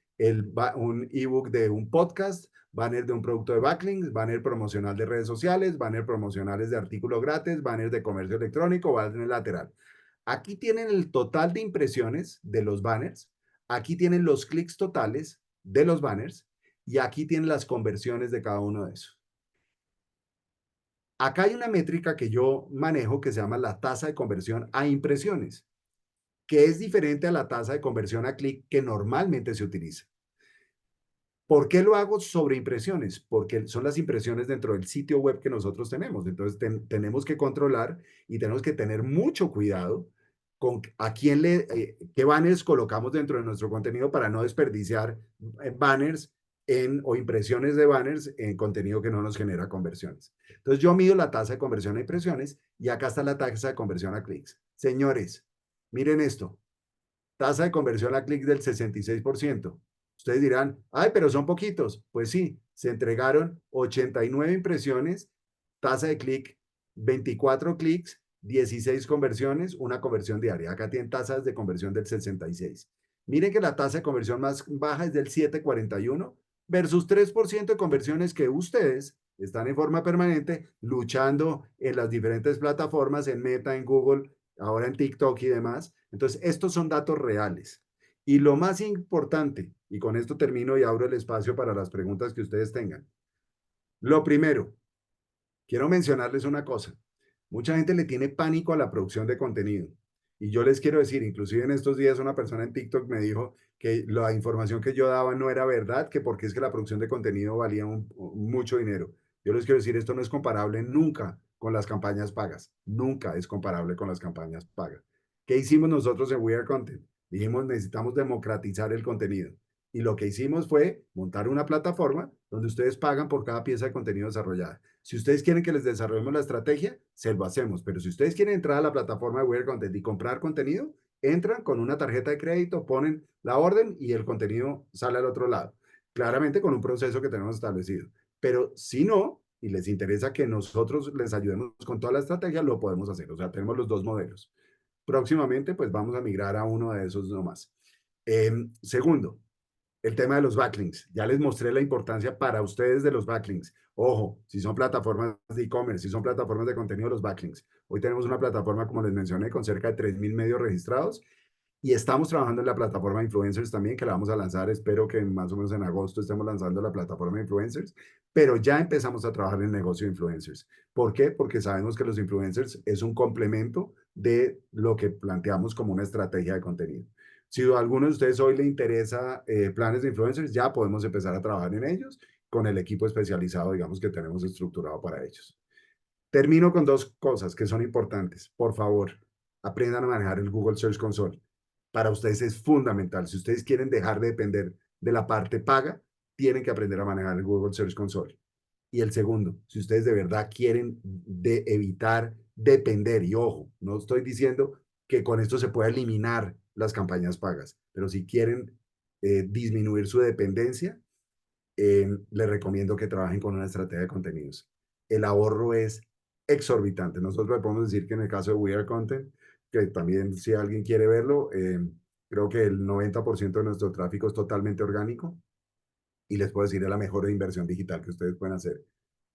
un ebook de un podcast, banner de un producto de backlinks, banner promocional de redes sociales, banner promocionales de artículos gratis, banner de comercio electrónico, banner lateral. Aquí tienen el total de impresiones de los banners, aquí tienen los clics totales de los banners y aquí tienen las conversiones de cada uno de esos. Acá hay una métrica que yo manejo que se llama la tasa de conversión a impresiones, que es diferente a la tasa de conversión a clic que normalmente se utiliza. ¿Por qué lo hago sobre impresiones? Porque son las impresiones dentro del sitio web que nosotros tenemos. Entonces tenemos que controlar y tenemos que tener mucho cuidado con a quién qué banners colocamos dentro de nuestro contenido para no desperdiciar banners o impresiones de banners en contenido que no nos genera conversiones. Entonces yo mido la tasa de conversión a impresiones y acá está la tasa de conversión a clics. Señores, miren esto. Tasa de conversión a clic del 66%. Ustedes dirán, ay, pero son poquitos. Pues sí, se entregaron 89 impresiones, tasa de clic 24 clics, 16 conversiones, una conversión diaria. Acá tienen tasas de conversión del 66. Miren que la tasa de conversión más baja es del 7,41 versus 3% de conversiones que ustedes están en forma permanente luchando en las diferentes plataformas, en Meta, en Google, ahora en TikTok y demás. Entonces, estos son datos reales. Y lo más importante, y con esto termino y abro el espacio para las preguntas que ustedes tengan. Lo primero, quiero mencionarles una cosa. Mucha gente le tiene pánico a la producción de contenido. Y yo les quiero decir, inclusive en estos días una persona en TikTok me dijo que la información que yo daba no era verdad, que porque es que la producción de contenido valía mucho dinero. Yo les quiero decir, esto no es comparable nunca con las campañas pagas. Nunca es comparable con las campañas pagas. ¿Qué hicimos nosotros en We Are Content? Dijimos, necesitamos democratizar el contenido. Y lo que hicimos fue montar una plataforma donde ustedes pagan por cada pieza de contenido desarrollada. Si ustedes quieren que les desarrollemos la estrategia, se lo hacemos. Pero si ustedes quieren entrar a la plataforma de Weird Content y comprar contenido, entran con una tarjeta de crédito, ponen la orden y el contenido sale al otro lado. Claramente con un proceso que tenemos establecido. Pero si no, y les interesa que nosotros les ayudemos con toda la estrategia, lo podemos hacer. O sea, tenemos los dos modelos. Próximamente, pues vamos a migrar a uno de esos nomás. Segundo, el tema de los backlinks. Ya les mostré la importancia para ustedes de los backlinks. Ojo, si son plataformas de e-commerce, si son plataformas de contenido, los backlinks. Hoy tenemos una plataforma, como les mencioné, con cerca de 3,000 medios registrados y estamos trabajando en la plataforma de influencers también, que la vamos a lanzar. Espero que más o menos en agosto estemos lanzando la plataforma de influencers, pero ya empezamos a trabajar en el negocio de influencers. ¿Por qué? Porque sabemos que los influencers es un complemento de lo que planteamos como una estrategia de contenido. Si a alguno de ustedes hoy le interesa planes de influencers, ya podemos empezar a trabajar en ellos con el equipo especializado, digamos, que tenemos estructurado para ellos. Termino con dos cosas que son importantes. Por favor, aprendan a manejar el Google Search Console. Para ustedes es fundamental. Si ustedes quieren dejar de depender de la parte paga, tienen que aprender a manejar el Google Search Console. Y el segundo, si ustedes de verdad quieren evitar depender, y ojo, no estoy diciendo que con esto se pueda eliminar las campañas pagas, pero si quieren disminuir su dependencia, les recomiendo que trabajen con una estrategia de contenidos. El ahorro es exorbitante. Nosotros le podemos decir que en el caso de We Are Content, que también si alguien quiere verlo, creo que el 90% de nuestro tráfico es totalmente orgánico y les puedo decir es la mejor inversión digital que ustedes pueden hacer.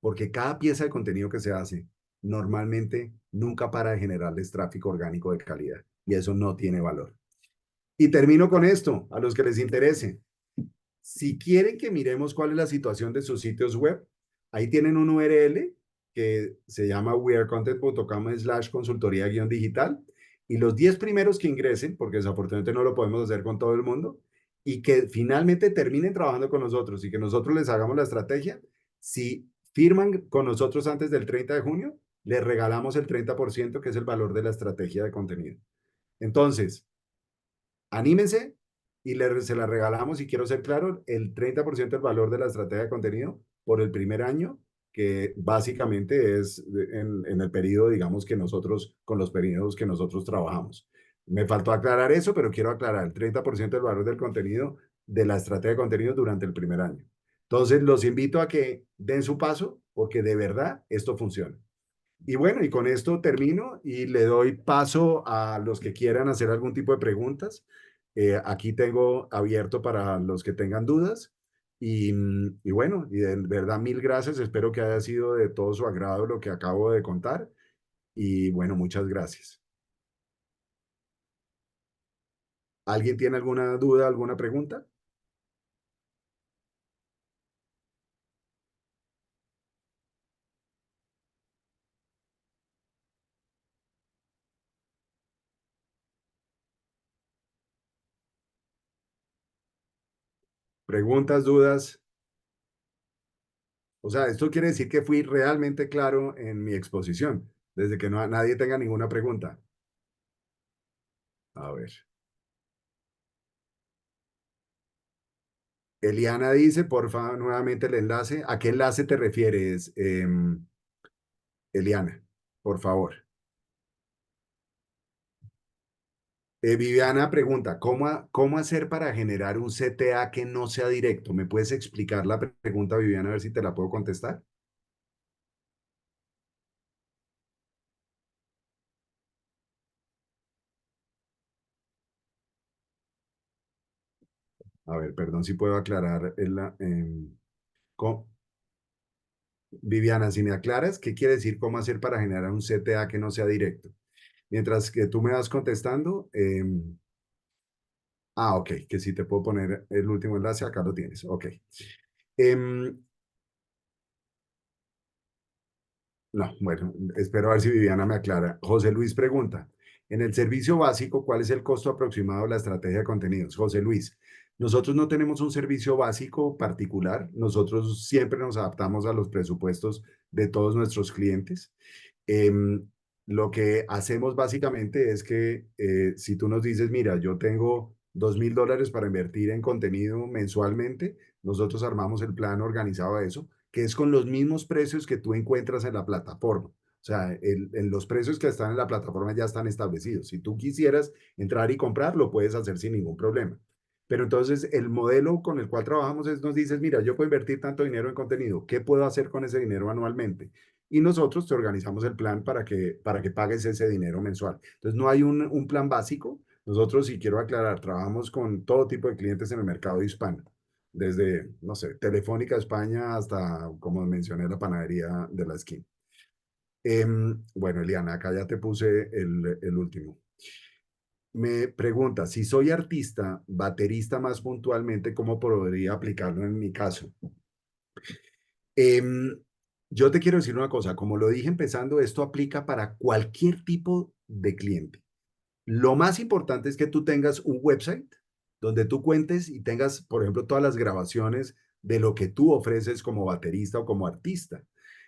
Porque cada pieza de contenido que se hace normalmente nunca para de generarles tráfico orgánico de calidad y eso no tiene valor. Y termino con esto, a los que les interese. Si quieren que miremos cuál es la situación de sus sitios web, ahí tienen un URL que se llama wearecontent.com/consultoría-digital y los 10 primeros que ingresen, porque desafortunadamente no lo podemos hacer con todo el mundo, y que finalmente terminen trabajando con nosotros y que nosotros les hagamos la estrategia, si firman con nosotros antes del 30 de junio, les regalamos el 30%, que es el valor de la estrategia de contenido. Entonces, anímense y se la regalamos, y quiero ser claro, el 30% del valor de la estrategia de contenido por el primer año, que básicamente es en el periodo, digamos, que nosotros, con los periodos que nosotros trabajamos. Me faltó aclarar eso, pero quiero aclarar el 30% del valor del contenido, de la estrategia de contenido durante el primer año. Entonces, los invito a que den su paso, porque de verdad esto funciona. Y bueno, y con esto termino y le doy paso a los que quieran hacer algún tipo de preguntas. Aquí tengo abierto para los que tengan dudas. Y bueno, y de verdad mil gracias. Espero que haya sido de todo su agrado lo que acabo de contar. Y bueno, muchas gracias. ¿Alguien tiene alguna duda, alguna pregunta? ¿Preguntas, dudas? O sea, esto quiere decir que fui realmente claro en mi exposición, desde que no, nadie tenga ninguna pregunta. A ver. Eliana dice, por favor, nuevamente el enlace. ¿A qué enlace te refieres, Eliana? Por favor. Viviana pregunta, ¿cómo hacer para generar un CTA que no sea directo? ¿Me puedes explicar la pregunta, Viviana, a ver si te la puedo contestar? A ver, perdón si puedo aclarar. Viviana, si me aclaras, ¿qué quiere decir cómo hacer para generar un CTA que no sea directo? Mientras que tú me vas contestando, ok, que si te puedo poner el último enlace, acá lo tienes. Ok. Em, no, bueno, espero a ver si Viviana me aclara. José Luis pregunta, en el servicio básico, ¿cuál es el costo aproximado de la estrategia de contenidos? José Luis, nosotros no tenemos un servicio básico particular, nosotros siempre nos adaptamos a los presupuestos de todos nuestros clientes. Em, lo que hacemos básicamente es que si tú nos dices, mira, yo tengo $2,000 para invertir en contenido mensualmente, nosotros armamos el plan organizado a eso, que es con los mismos precios que tú encuentras en la plataforma. O sea, los precios que están en la plataforma ya están establecidos. Si tú quisieras entrar y comprar, lo puedes hacer sin ningún problema. Pero entonces el modelo con el cual trabajamos es, nos dices, mira, yo puedo invertir tanto dinero en contenido, ¿qué puedo hacer con ese dinero anualmente? Y nosotros te organizamos el plan para que pagues ese dinero mensual. Entonces no hay un plan básico. Nosotros, si quiero aclarar, trabajamos con todo tipo de clientes en el mercado hispano desde, no sé, Telefónica España hasta, como mencioné, la panadería de la esquina. Bueno, Eliana, acá ya te puse el último. Me pregunta, si soy artista, baterista más puntualmente, ¿cómo podría aplicarlo en mi caso? Em, yo te quiero decir una cosa, como lo dije empezando, esto aplica para cualquier tipo de cliente. Lo más importante es que tú tengas un website donde tú cuentes y tengas, por ejemplo, todas las grabaciones de lo que tú ofreces como baterista o como artista.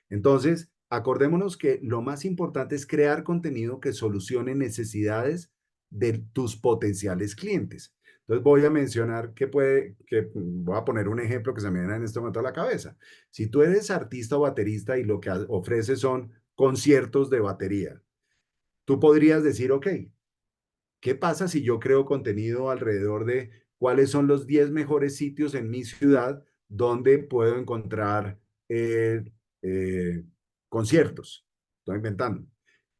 Entonces, acordémonos que lo más importante es crear contenido que solucione necesidades de tus potenciales clientes. Entonces voy a mencionar voy a poner un ejemplo que se me viene en este momento a la cabeza. Si tú eres artista o baterista y lo que ofreces son conciertos de batería, tú podrías decir, ok, ¿qué pasa si yo creo contenido alrededor de cuáles son los 10 mejores sitios en mi ciudad donde puedo encontrar eh, eh, conciertos? Estoy inventando.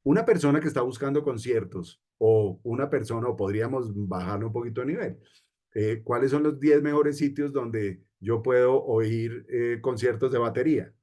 Una persona que está buscando conciertos o una persona, o podríamos bajarlo un poquito de nivel, ¿cuáles son los 10 mejores sitios donde yo puedo oír conciertos de batería?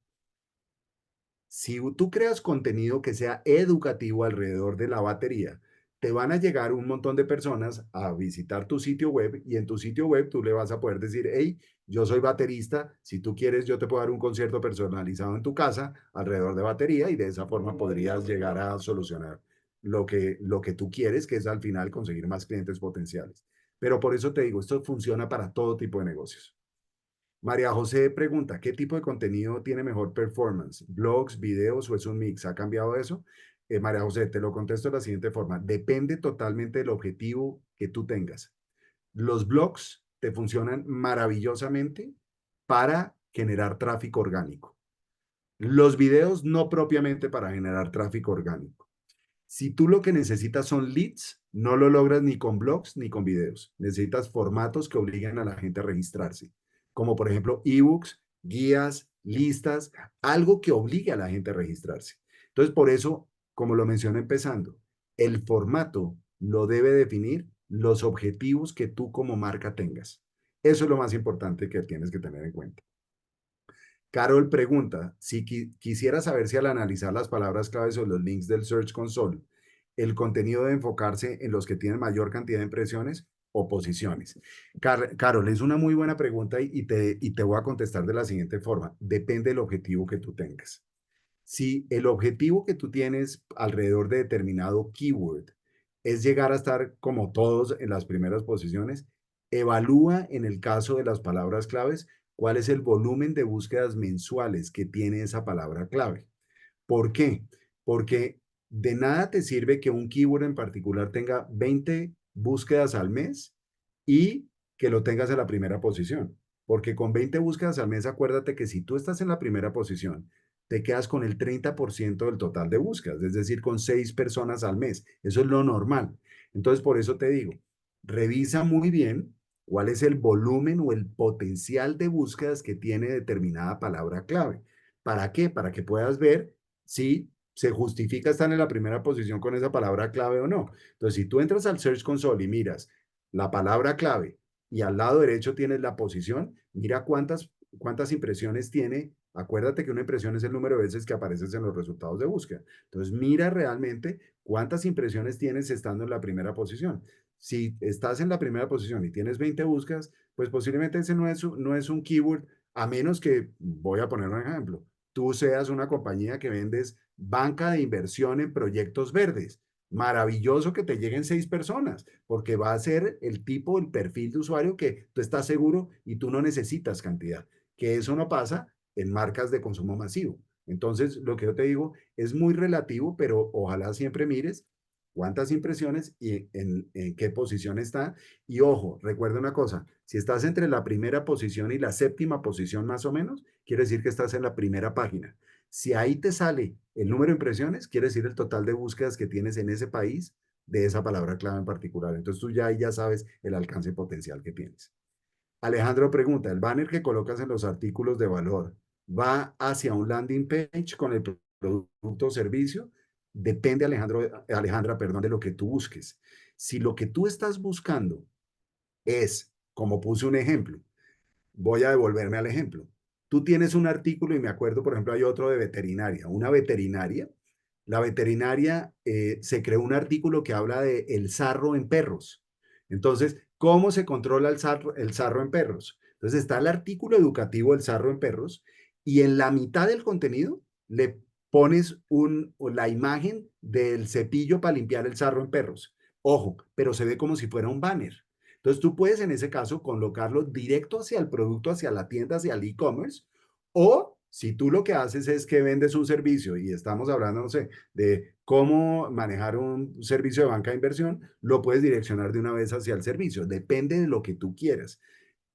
Si tú creas contenido que sea educativo alrededor de la batería, te van a llegar un montón de personas a visitar tu sitio web y en tu sitio web tú le vas a poder decir, hey, yo soy baterista, si tú quieres yo te puedo dar un concierto personalizado en tu casa alrededor de batería y de esa forma podrías llegar a solucionar lo que tú quieres, que es al final conseguir más clientes potenciales. Pero por eso te digo, esto funciona para todo tipo de negocios. María José pregunta, ¿qué tipo de contenido tiene mejor performance? ¿Blogs, videos o es un mix? ¿Ha cambiado eso? María José, te lo contesto de la siguiente forma. Depende totalmente del objetivo que tú tengas. Los blogs te funcionan maravillosamente para generar tráfico orgánico. Los videos no propiamente para generar tráfico orgánico. Si tú lo que necesitas son leads, no lo logras ni con blogs ni con videos. Necesitas formatos que obliguen a la gente a registrarse, como por ejemplo ebooks, guías, listas, algo que obligue a la gente a registrarse. Entonces, por eso, como lo mencioné empezando, el formato lo debe definir los objetivos que tú como marca tengas. Eso es lo más importante que tienes que tener en cuenta. Carol pregunta, si quisiera saber si al analizar las palabras claves o los links del Search Console, el contenido debe enfocarse en los que tienen mayor cantidad de impresiones o posiciones. Carol, es una muy buena pregunta y te voy a contestar de la siguiente forma. Depende del objetivo que tú tengas. Si el objetivo que tú tienes alrededor de determinado keyword es llegar a estar como todos en las primeras posiciones, evalúa en el caso de las palabras claves cuál es el volumen de búsquedas mensuales que tiene esa palabra clave. ¿Por qué? Porque de nada te sirve que un keyword en particular tenga 20 búsquedas al mes y que lo tengas en la primera posición. Porque con 20 búsquedas al mes, acuérdate que si tú estás en la primera posición, te quedas con el 30% del total de búsquedas, es decir, con 6 personas al mes. Eso es lo normal. Entonces, por eso te digo, revisa muy bien cuál es el volumen o el potencial de búsquedas que tiene determinada palabra clave. ¿Para qué? Para que puedas ver si se justifica estar en la primera posición con esa palabra clave o no. Entonces, si tú entras al Search Console y miras la palabra clave y al lado derecho tienes la posición. Mira cuántas impresiones tiene. Acuérdate que una impresión es el número de veces que apareces en los resultados de búsqueda. Entonces, mira realmente cuántas impresiones tienes estando en la primera posición. Si estás en la primera posición y tienes 20 búsquedas, pues posiblemente ese no es un keyword, a menos que, voy a poner un ejemplo, tú seas una compañía que vendes banca de inversión en proyectos verdes. Maravilloso que te lleguen 6 personas, porque va a ser el tipo, el perfil de usuario que tú estás seguro y tú no necesitas cantidad. Que eso no pasa en marcas de consumo masivo. Entonces, lo que yo te digo es muy relativo, pero ojalá siempre mires cuántas impresiones y en qué posición está. Y ojo, recuerda una cosa, si estás entre la primera posición y la séptima posición más o menos, quiere decir que estás en la primera página. Si ahí te sale el número de impresiones, quiere decir el total de búsquedas que tienes en ese país de esa palabra clave en particular. Entonces tú ya sabes el alcance potencial que tienes. Alejandro pregunta, ¿el banner que colocas en los artículos de valor va hacia un landing page con el producto o servicio? Depende, Alejandra, perdón, de lo que tú busques. Si lo que tú estás buscando es, como puse un ejemplo, voy a devolverme al ejemplo. Tú tienes un artículo y me acuerdo, por ejemplo, hay otro de veterinaria. Una veterinaria, la veterinaria se creó un artículo que habla de el sarro en perros. Entonces, ¿cómo se controla el sarro en perros? Entonces está el artículo educativo del sarro en perros y en la mitad del contenido le pones la imagen del cepillo para limpiar el sarro en perros. Ojo, pero se ve como si fuera un banner. Entonces tú puedes en ese caso colocarlo directo hacia el producto, hacia la tienda, hacia el e-commerce, o si tú lo que haces es que vendes un servicio y estamos hablando, no sé, de cómo manejar un servicio de banca de inversión, lo puedes direccionar de una vez hacia el servicio. Depende de lo que tú quieras.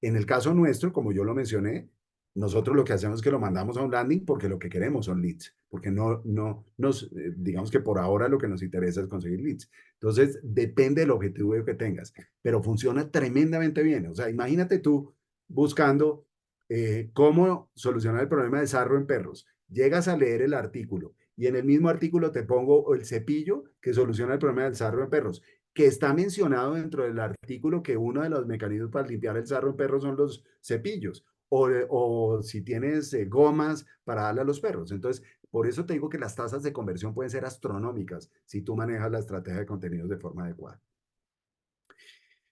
En el caso nuestro, como yo lo mencioné, nosotros lo que hacemos es que lo mandamos a un landing porque lo que queremos son leads, porque digamos que por ahora lo que nos interesa es conseguir leads. Entonces, depende del objetivo que tengas, pero funciona tremendamente bien. O sea, imagínate tú buscando cómo solucionar el problema de sarro en perros. Llegas a leer el artículo y en el mismo artículo te pongo el cepillo que soluciona el problema del sarro en perros, que está mencionado dentro del artículo que uno de los mecanismos para limpiar el sarro en perros son los cepillos, o si tienes gomas para darle a los perros. Entonces, por eso te digo que las tasas de conversión pueden ser astronómicas si tú manejas la estrategia de contenidos de forma adecuada.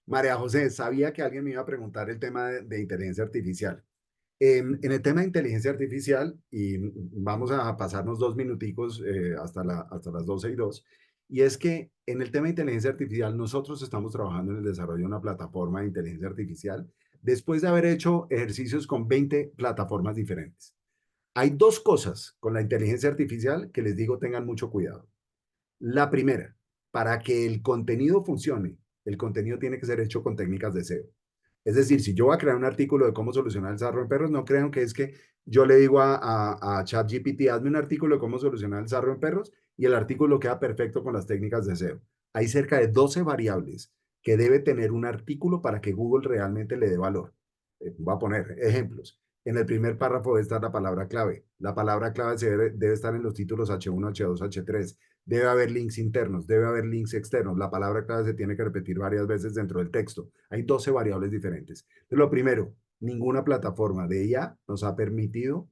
María José, sabía que alguien me iba a preguntar el tema de inteligencia artificial. En el tema de inteligencia artificial, y vamos a pasarnos 2 minuticos hasta las 12:02, y es que en el tema de inteligencia artificial nosotros estamos trabajando en el desarrollo de una plataforma de inteligencia artificial después de haber hecho ejercicios con 20 plataformas diferentes. Hay dos cosas con la inteligencia artificial que les digo tengan mucho cuidado. La primera, para que el contenido funcione, el contenido tiene que ser hecho con técnicas de SEO. Es decir, si yo voy a crear un artículo de cómo solucionar el sarro en perros, no crean que es que yo le digo a ChatGPT, hazme un artículo de cómo solucionar el sarro en perros y el artículo queda perfecto con las técnicas de SEO. Hay cerca de 12 variables que debe tener un artículo para que Google realmente le dé valor. Voy a poner ejemplos. En el primer párrafo debe estar la palabra clave. La palabra clave debe estar en los títulos H1, H2, H3. Debe haber links internos, debe haber links externos. La palabra clave se tiene que repetir varias veces dentro del texto. Hay 12 variables diferentes. Entonces, lo primero, ninguna plataforma de IA nos ha permitido,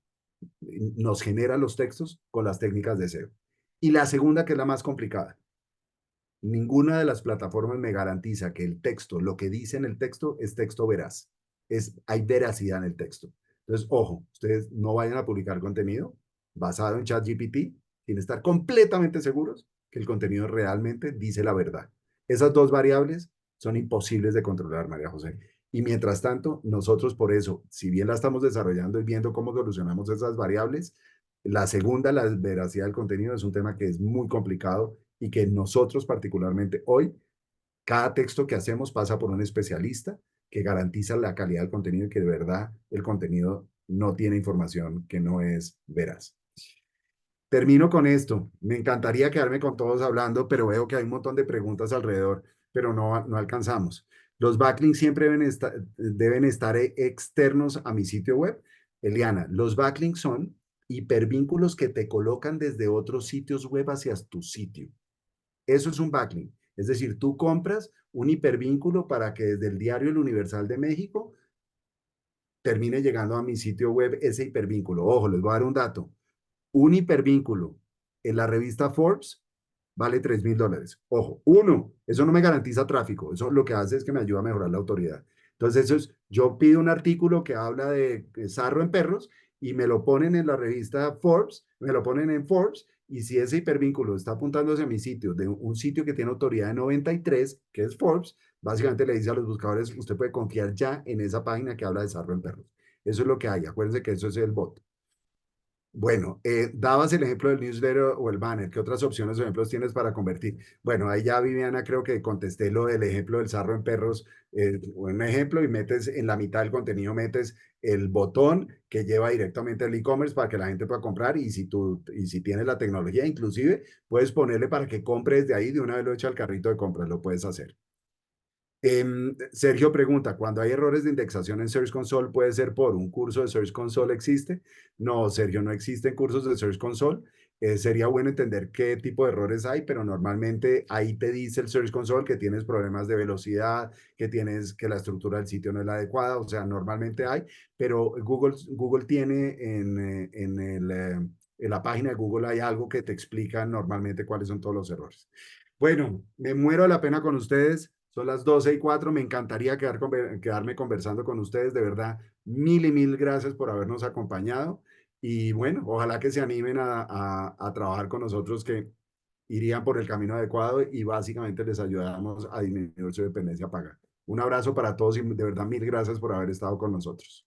nos genera los textos con las técnicas de SEO. Y la segunda, que es la más complicada, ninguna de las plataformas me garantiza que el texto, lo que dice en el texto, es texto veraz. Hay veracidad en el texto. Entonces, ojo, ustedes no vayan a publicar contenido basado en ChatGPT sin estar completamente seguros que el contenido realmente dice la verdad. Esas dos variables son imposibles de controlar, María José. Y mientras tanto, nosotros por eso, si bien la estamos desarrollando y viendo cómo solucionamos esas variables, la segunda, la veracidad del contenido, es un tema que es muy complicado y que nosotros particularmente hoy, cada texto que hacemos pasa por un especialista que garantiza la calidad del contenido y que de verdad el contenido no tiene información que no es veraz. Termino con esto. Me encantaría quedarme con todos hablando, pero veo que hay un montón de preguntas alrededor, pero no alcanzamos. Los backlinks siempre deben estar externos a mi sitio web. Eliana, los backlinks son hipervínculos que te colocan desde otros sitios web hacia tu sitio. Eso es un backlink. Es decir, tú compras un hipervínculo para que desde el diario El Universal de México termine llegando a mi sitio web ese hipervínculo. Ojo, les voy a dar un dato. Un hipervínculo en la revista Forbes vale $3.000. Ojo, uno, eso no me garantiza tráfico, eso lo que hace es que me ayuda a mejorar la autoridad. Entonces, eso es, yo pido un artículo que habla de sarro en perros y me lo ponen en la revista Forbes, me lo ponen en Forbes, y si ese hipervínculo está apuntando hacia mi sitio, de un sitio que tiene autoridad de 93, que es Forbes, básicamente le dice a los buscadores, usted puede confiar ya en esa página que habla de sarro en perros. Eso es lo que hay, acuérdense que eso es el bot. Bueno, dabas el ejemplo del newsletter o el banner. ¿Qué otras opciones o ejemplos tienes para convertir? Bueno, ahí ya, Viviana, creo que contesté lo del ejemplo del sarro en perros. Un ejemplo y metes en la mitad del contenido, metes el botón que lleva directamente al e-commerce para que la gente pueda comprar y si tienes la tecnología, inclusive puedes ponerle para que compre desde ahí, de una vez lo echa al carrito de compras, lo puedes hacer. Sergio pregunta, cuando hay errores de indexación en Search Console, ¿puede ser por un curso de Search Console existe? No, Sergio, no existen cursos de Search Console. Sería bueno entender qué tipo de errores hay, pero normalmente ahí te dice el Search Console que tienes problemas de velocidad, que la estructura del sitio no es la adecuada, o sea, normalmente hay, pero Google tiene en la página de Google hay algo que te explica normalmente cuáles son todos los errores. Bueno, me muero de la pena con ustedes. Son las 12:04. Me encantaría quedarme conversando con ustedes. De verdad, mil y mil gracias por habernos acompañado. Y bueno, ojalá que se animen a trabajar con nosotros, que irían por el camino adecuado y básicamente les ayudamos a disminuir su dependencia a pagar. Un abrazo para todos y de verdad mil gracias por haber estado con nosotros.